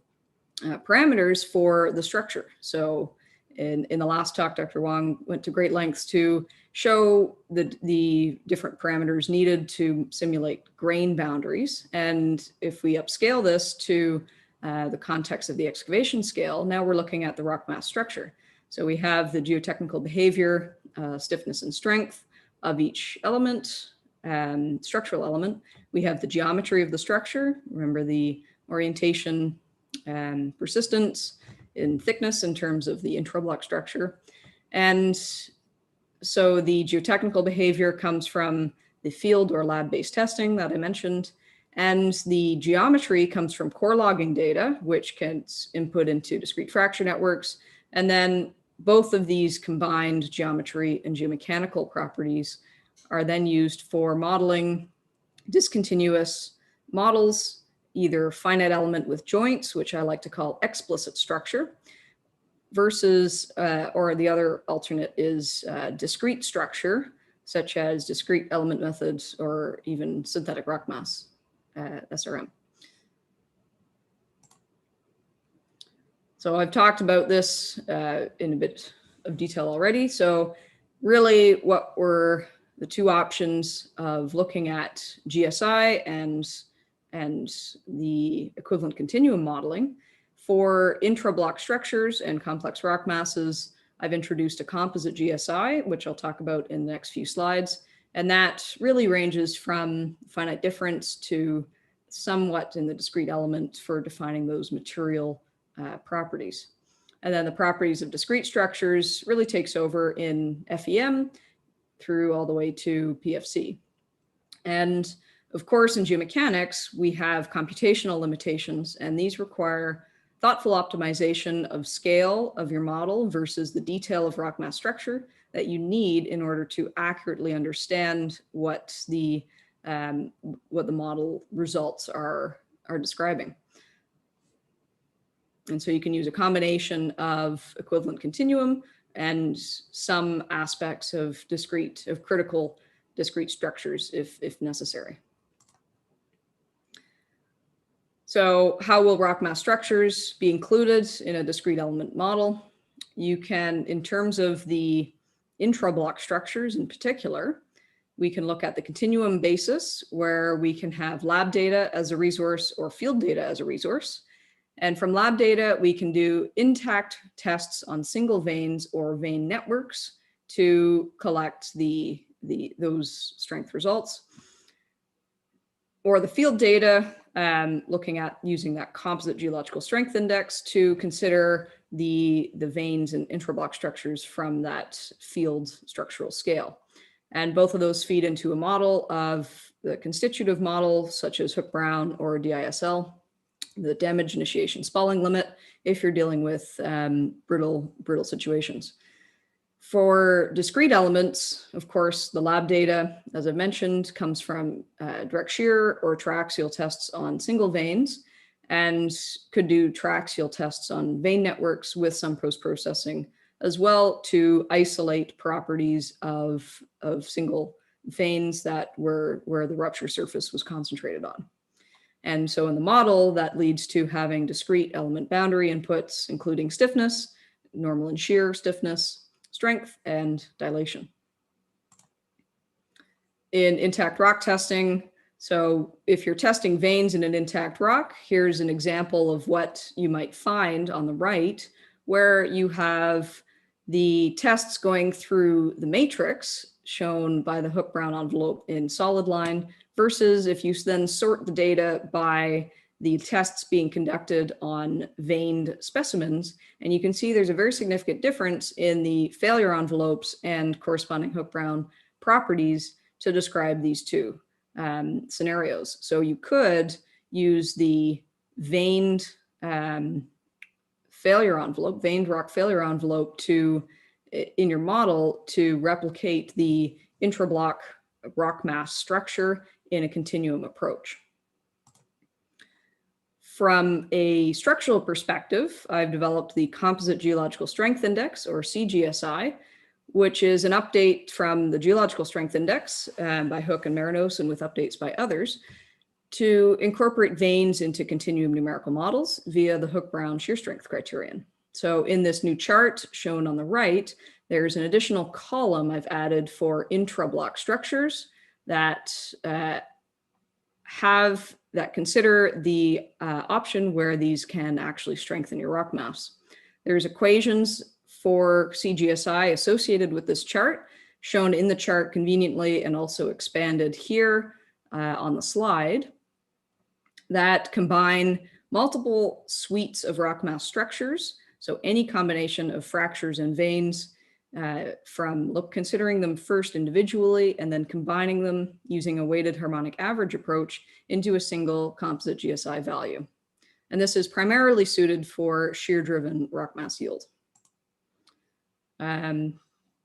parameters for the structure. So In the last talk, Dr. Wong went to great lengths to show the different parameters needed to simulate grain boundaries. And if we upscale this to the context of the excavation scale, now we're looking at the rock mass structure. So we have the geotechnical behavior, stiffness and strength of each element, structural element. We have the geometry of the structure. Remember the orientation and persistence in thickness in terms of the intrablock structure. And so the geotechnical behavior comes from the field or lab-based testing that I mentioned. And the geometry comes from core logging data, which can input into discrete fracture networks. And then both of these combined geometry and geomechanical properties are then used for modeling discontinuous models, either finite element with joints, which I like to call explicit structure, versus, or the other alternate is discrete structure, such as discrete element methods or even synthetic rock mass, SRM. So I've talked about this in a bit of detail already. So really what were the two options of looking at GSI and the equivalent continuum modeling? For intra-block structures and complex rock masses, I've introduced a composite GSI, which I'll talk about in the next few slides. And that really ranges from finite difference to somewhat in the discrete element for defining those material properties. And then the properties of discrete structures really takes over in FEM through all the way to PFC. And of course, in geomechanics, we have computational limitations, and these require thoughtful optimization of scale of your model versus the detail of rock mass structure that you need in order to accurately understand what the model results are describing. And so you can use a combination of equivalent continuum and some aspects of critical discrete structures if necessary. So how will rock mass structures be included in a discrete element model? You can, in terms of the intra-block structures in particular, we can look at the continuum basis where we can have lab data as a resource or field data as a resource. And from lab data, we can do intact tests on single veins or vein networks to collect those strength results. Or the field data, looking at using that composite geological strength index to consider the veins and intrablock structures from that field structural scale. And both of those feed into a model of the constitutive model, such as Hook-Brown or DISL, the damage initiation spalling limit, if you're dealing with brittle situations. For discrete elements, of course, the lab data, as I mentioned, comes from direct shear or triaxial tests on single veins, and could do triaxial tests on vein networks with some post-processing as well to isolate properties of single veins that where the rupture surface was concentrated on. And so in the model, that leads to having discrete element boundary inputs, including stiffness, normal and shear stiffness, strength, and dilation. In intact rock testing, so if you're testing veins in an intact rock, here's an example of what you might find on the right, where you have the tests going through the matrix shown by the Hook-Brown envelope in solid line, versus if you then sort the data by the tests being conducted on veined specimens. And you can see there's a very significant difference in the failure envelopes and corresponding Hook-Brown properties to describe these two scenarios. So you could use the veined failure envelope, veined rock failure envelope in your model to replicate the intrablock rock mass structure in a continuum approach. From a structural perspective, I've developed the Composite Geological Strength Index, or CGSI, which is an update from the Geological Strength Index by Hook and Marinos, and with updates by others, to incorporate veins into continuum numerical models via the Hook-Brown shear strength criterion. So in this new chart shown on the right, there's an additional column I've added for intra-block structures that consider the option where these can actually strengthen your rock mass. There's equations for CGSI associated with this chart, shown in the chart conveniently and also expanded here on the slide, that combine multiple suites of rock mass structures. So any combination of fractures and veins, considering them first individually and then combining them using a weighted harmonic average approach into a single composite GSI value. And this is primarily suited for shear-driven rock mass yield.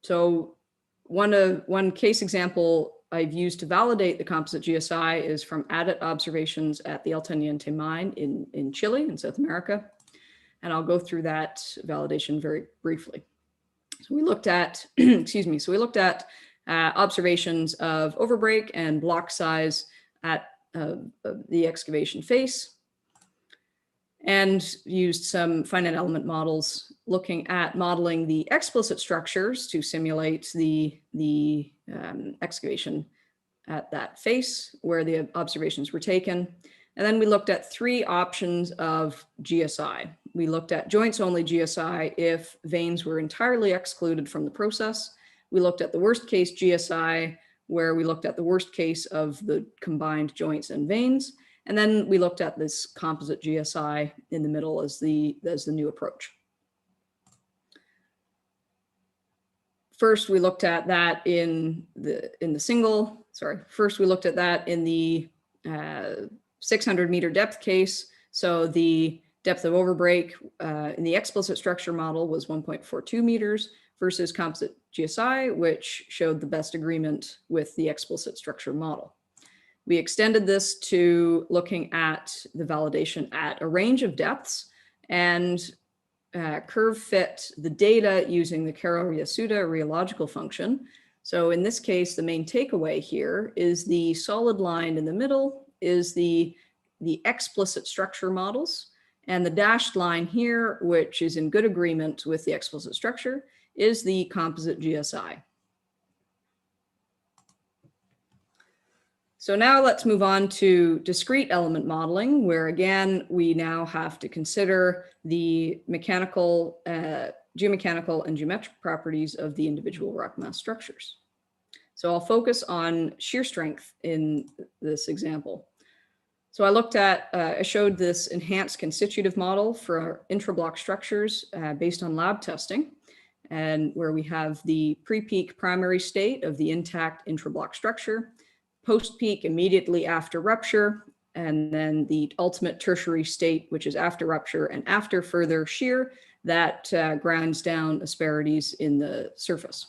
So one case example I've used to validate the composite GSI is from adit observations at the El Teniente mine in Chile, in South America. And I'll go through that validation very briefly. So we looked at, observations of overbreak and block size at the excavation face, and used some finite element models looking at modeling the explicit structures to simulate the excavation at that face where the observations were taken. And then we looked at 3 options of GSI. We looked at joints only GSI if veins were entirely excluded from the process. We looked at the worst case GSI, where we looked at the worst case of the combined joints and veins. And then we looked at this composite GSI in the middle as the new approach. First, we looked at that in the 600 meter depth case. So the depth of overbreak in the explicit structure model was 1.42 meters versus composite GSI, which showed the best agreement with the explicit structure model. We extended this to looking at the validation at a range of depths and curve fit the data using the Karo-Yasuda rheological function. So in this case, the main takeaway here is the solid line in the middle is the explicit structure models, and the dashed line here, which is in good agreement with the explicit structure, is the composite GSI. So now let's move on to discrete element modeling, where again, we now have to consider the mechanical, geomechanical and geometric properties of the individual rock mass structures. So I'll focus on shear strength in this example. So I showed this enhanced constitutive model for intra-block structures based on lab testing, and where we have the pre-peak primary state of the intact intra-block structure, post-peak immediately after rupture, and then the ultimate tertiary state, which is after rupture and after further shear that grinds down asperities in the surface.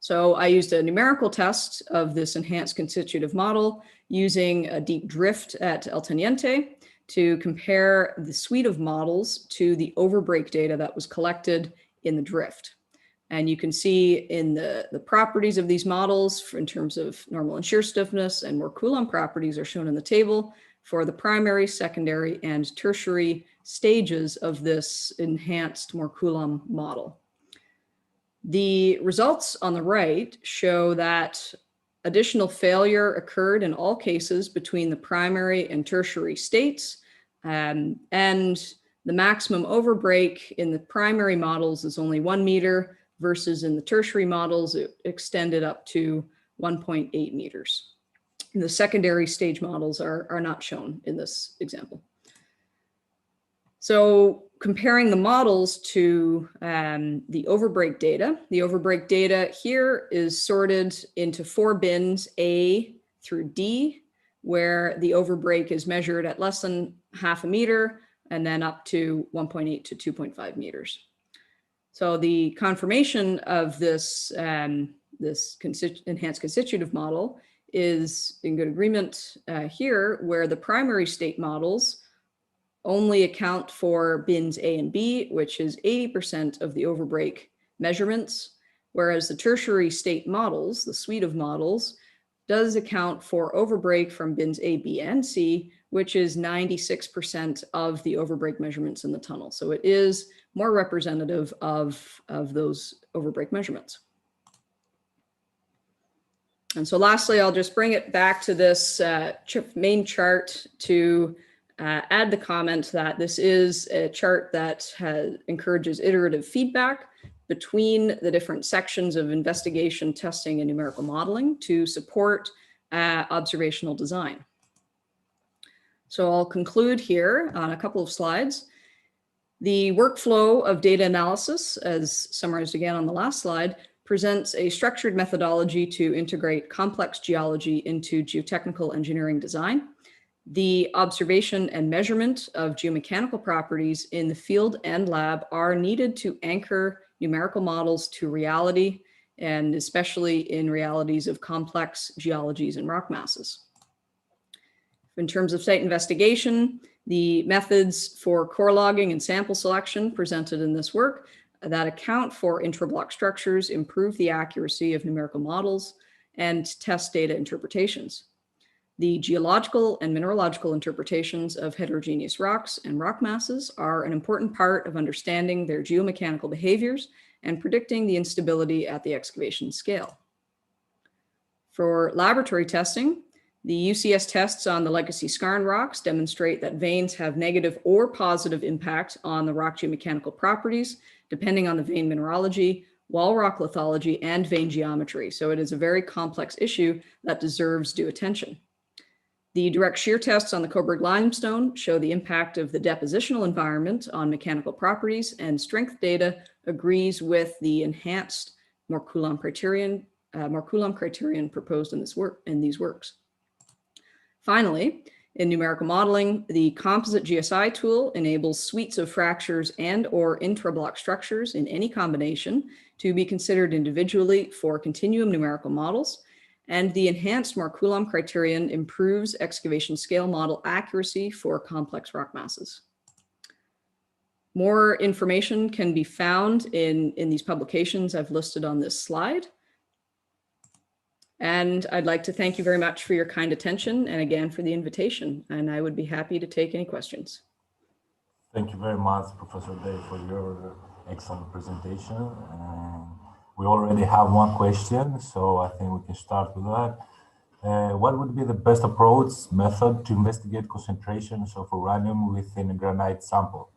So I used a numerical test of this enhanced constitutive model using a deep drift at El Teniente to compare the suite of models to the overbreak data that was collected in the drift. And you can see in the properties of these models in terms of normal and shear stiffness and more Coulomb properties are shown in the table for the primary, secondary, and tertiary stages of this enhanced more Coulomb model. The results on the right show that additional failure occurred in all cases between the primary and tertiary states, and the maximum overbreak in the primary models is only 1 meter, versus in the tertiary models, it extended up to 1.8 meters. The secondary stage models are not shown in this example. So comparing the models to the overbreak data here is sorted into 4 bins, A through D, where the overbreak is measured at less than ½ meter and then up to 1.8 to 2.5 meters. So the confirmation of this, enhanced constitutive model is in good agreement here, where the primary state models only account for bins A and B, which is 80% of the overbreak measurements, whereas the tertiary state models, the suite of models, does account for overbreak from bins A, B, and C, which is 96% of the overbreak measurements in the tunnel. So it is more representative of those overbreak measurements. And so lastly, I'll just bring it back to this main chart to add the comment that this is a chart that encourages iterative feedback between the different sections of investigation, testing, and numerical modeling to support observational design. So I'll conclude here on a couple of slides. The workflow of data analysis, as summarized again on the last slide, presents a structured methodology to integrate complex geology into geotechnical engineering design. The observation and measurement of geomechanical properties in the field and lab are needed to anchor numerical models to reality, and especially in realities of complex geologies and rock masses. In terms of site investigation, the methods for core logging and sample selection presented in this work that account for intrablock structures improve the accuracy of numerical models and test data interpretations. The geological and mineralogical interpretations of heterogeneous rocks and rock masses are an important part of understanding their geomechanical behaviors and predicting the instability at the excavation scale. For laboratory testing, the UCS tests on the legacy skarn rocks demonstrate that veins have negative or positive impact on the rock geomechanical properties, depending on the vein mineralogy, wall rock lithology, and vein geometry. So it is a very complex issue that deserves due attention. The direct shear tests on the Coburg limestone show the impact of the depositional environment on mechanical properties, and strength data agrees with the enhanced Moore-Coulomb criterion proposed in these works. Finally, in numerical modeling, the composite GSI tool enables suites of fractures and or intrablock structures in any combination to be considered individually for continuum numerical models. And the enhanced Moore-Coulomb criterion improves excavation scale model accuracy for complex rock masses. More information can be found in these publications I've listed on this slide. And I'd like to thank you very much for your kind attention and again for the invitation. And I would be happy to take any questions. Thank you very much, Professor Day, for your excellent presentation. We already have one question, so I think we can start with that. What would be the best approach method to investigate concentrations of uranium within a granite sample?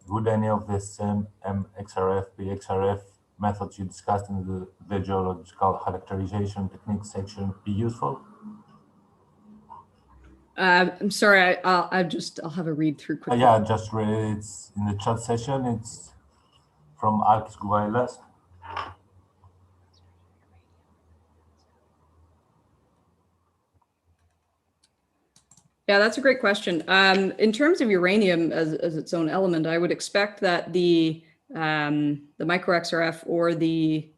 Would any of the SEM, XRF, PXRF methods you discussed in the geological characterization technique section be useful? I'm sorry, I'll have a read through quickly. Yeah, just read it. It's in the chat session. It's from Alex Guaylas. Yeah, that's a great question. In terms of uranium as its own element, I would expect that the micro-XRF or the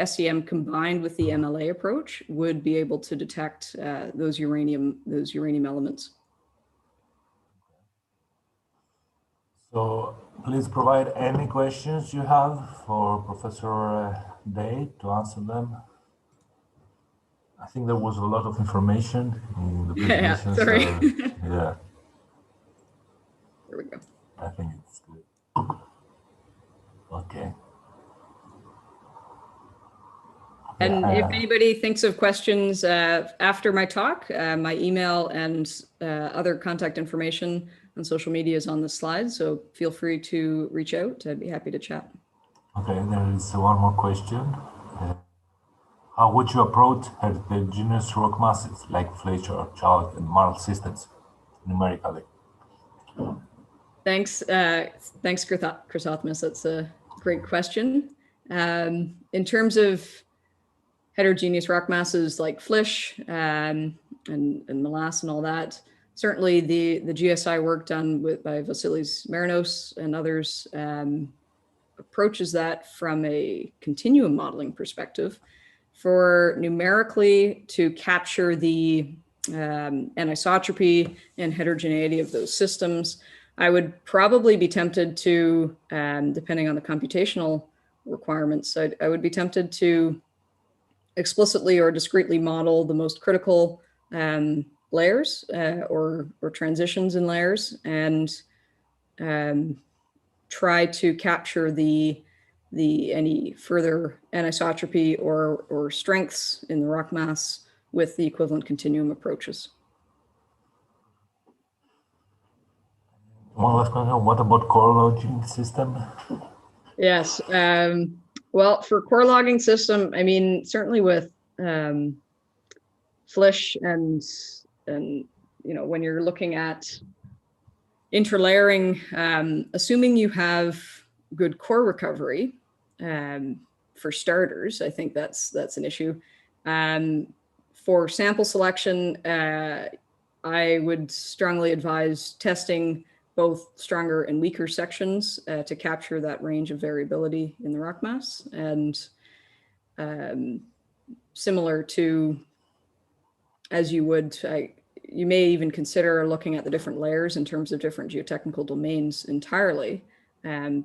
SEM combined with the MLA approach would be able to detect those uranium elements. So please provide any questions you have for Professor Day to answer them. I think there was a lot of information in the presentation. Yeah, sorry. So, yeah. There we go. I think it's good. Okay. And if anybody thinks of questions after my talk, my email and other contact information on social media is on the slide, so feel free to reach out. I'd be happy to chat. Okay, there is one more question. How would you approach heterogeneous rock masses like Fletcher, chalk, and marl systems numerically? Thanks, Chrysothemis. That's a great question. In terms of heterogeneous rock masses like Flish and Molasse and all that, certainly the GSI work done by Vasilis Marinos and others approaches that from a continuum modeling perspective. For numerically to capture the anisotropy and heterogeneity of those systems, I would probably be tempted to, depending on the computational requirements, I would be tempted to explicitly or discretely model the most critical layers or transitions in layers, and try to capture any further anisotropy or strengths in the rock mass with the equivalent continuum approaches. One last question, what about core logging system? Yes, well, for core logging system, I mean, certainly with Flish and when you're looking at interlayering, assuming you have good core recovery, for starters, I think that's an issue. For sample selection, I would strongly advise testing both stronger and weaker sections to capture that range of variability in the rock mass. And similar to, as you would, you may even consider looking at the different layers in terms of different geotechnical domains entirely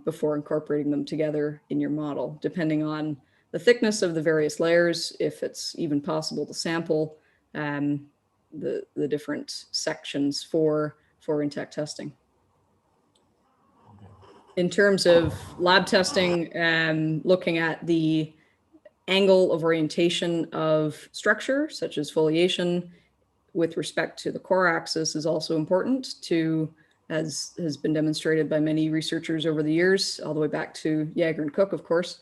before incorporating them together in your model, depending on the thickness of the various layers, if it's even possible to sample the different sections for intact testing. In terms of lab testing, looking at the angle of orientation of structure, such as foliation, with respect to the core axis is also important to, as has been demonstrated by many researchers over the years, all the way back to Jaeger and Cook, of course.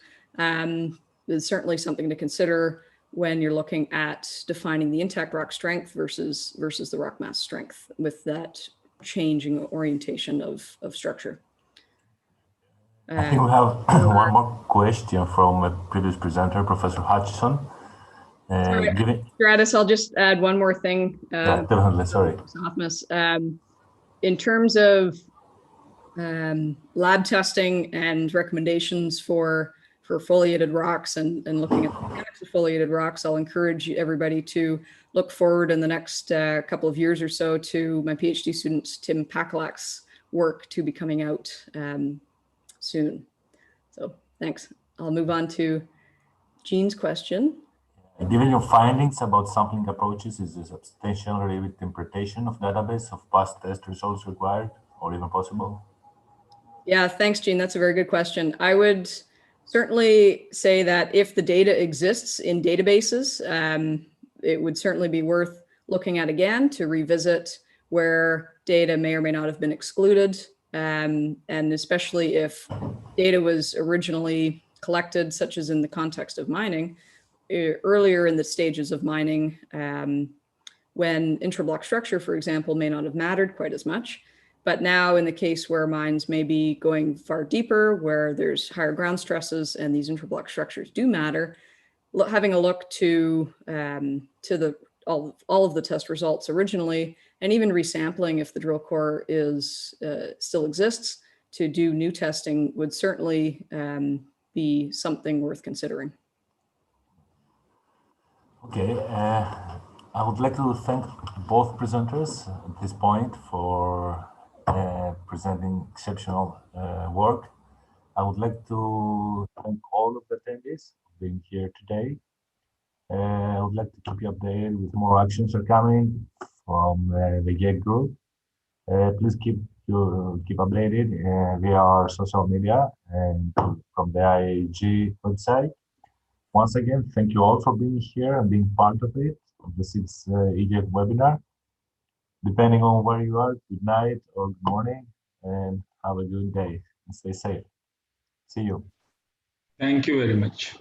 Is certainly something to consider when you're looking at defining the intact rock strength versus the rock mass strength with that changing orientation of structure. I think we have one more question from a previous presenter, Professor Hutchison. Stratus, I'll just add one more thing. Yeah, definitely, sorry. In terms of lab testing and recommendations for foliated rocks and looking at the mechanics of foliated rocks, I'll encourage everybody to look forward in the next couple of years or so to my PhD student, Tim Pakalak's work to be coming out soon. So thanks. I'll move on to Jean's question. Given your findings about sampling approaches, is a substantial reinterpretation of database of past test results required or even possible? Yeah, thanks, Jean. That's a very good question. I would certainly say that if the data exists in databases, it would certainly be worth looking at again to revisit where data may or may not have been excluded. And especially if data was originally collected, such as in the context of mining, earlier in the stages of mining, when intrablock structure, for example, may not have mattered quite as much. But now in the case where mines may be going far deeper, where there's higher ground stresses and these intrablock structures do matter, having a look to all of the test results originally, and even resampling if the drill core is still exists to do new testing would certainly be something worth considering. Okay, I would like to thank both presenters at this point for presenting exceptional work. I would like to thank all of the attendees for being here today. I would like to keep you updated with more actions are coming from the e-YEG group. Please keep updated via our social media and from the IAG website. Once again, thank you all for being here and being part of it. This is e-YEG webinar. Depending on where you are, good night or good morning, and have a good day and stay safe. See you. Thank you very much.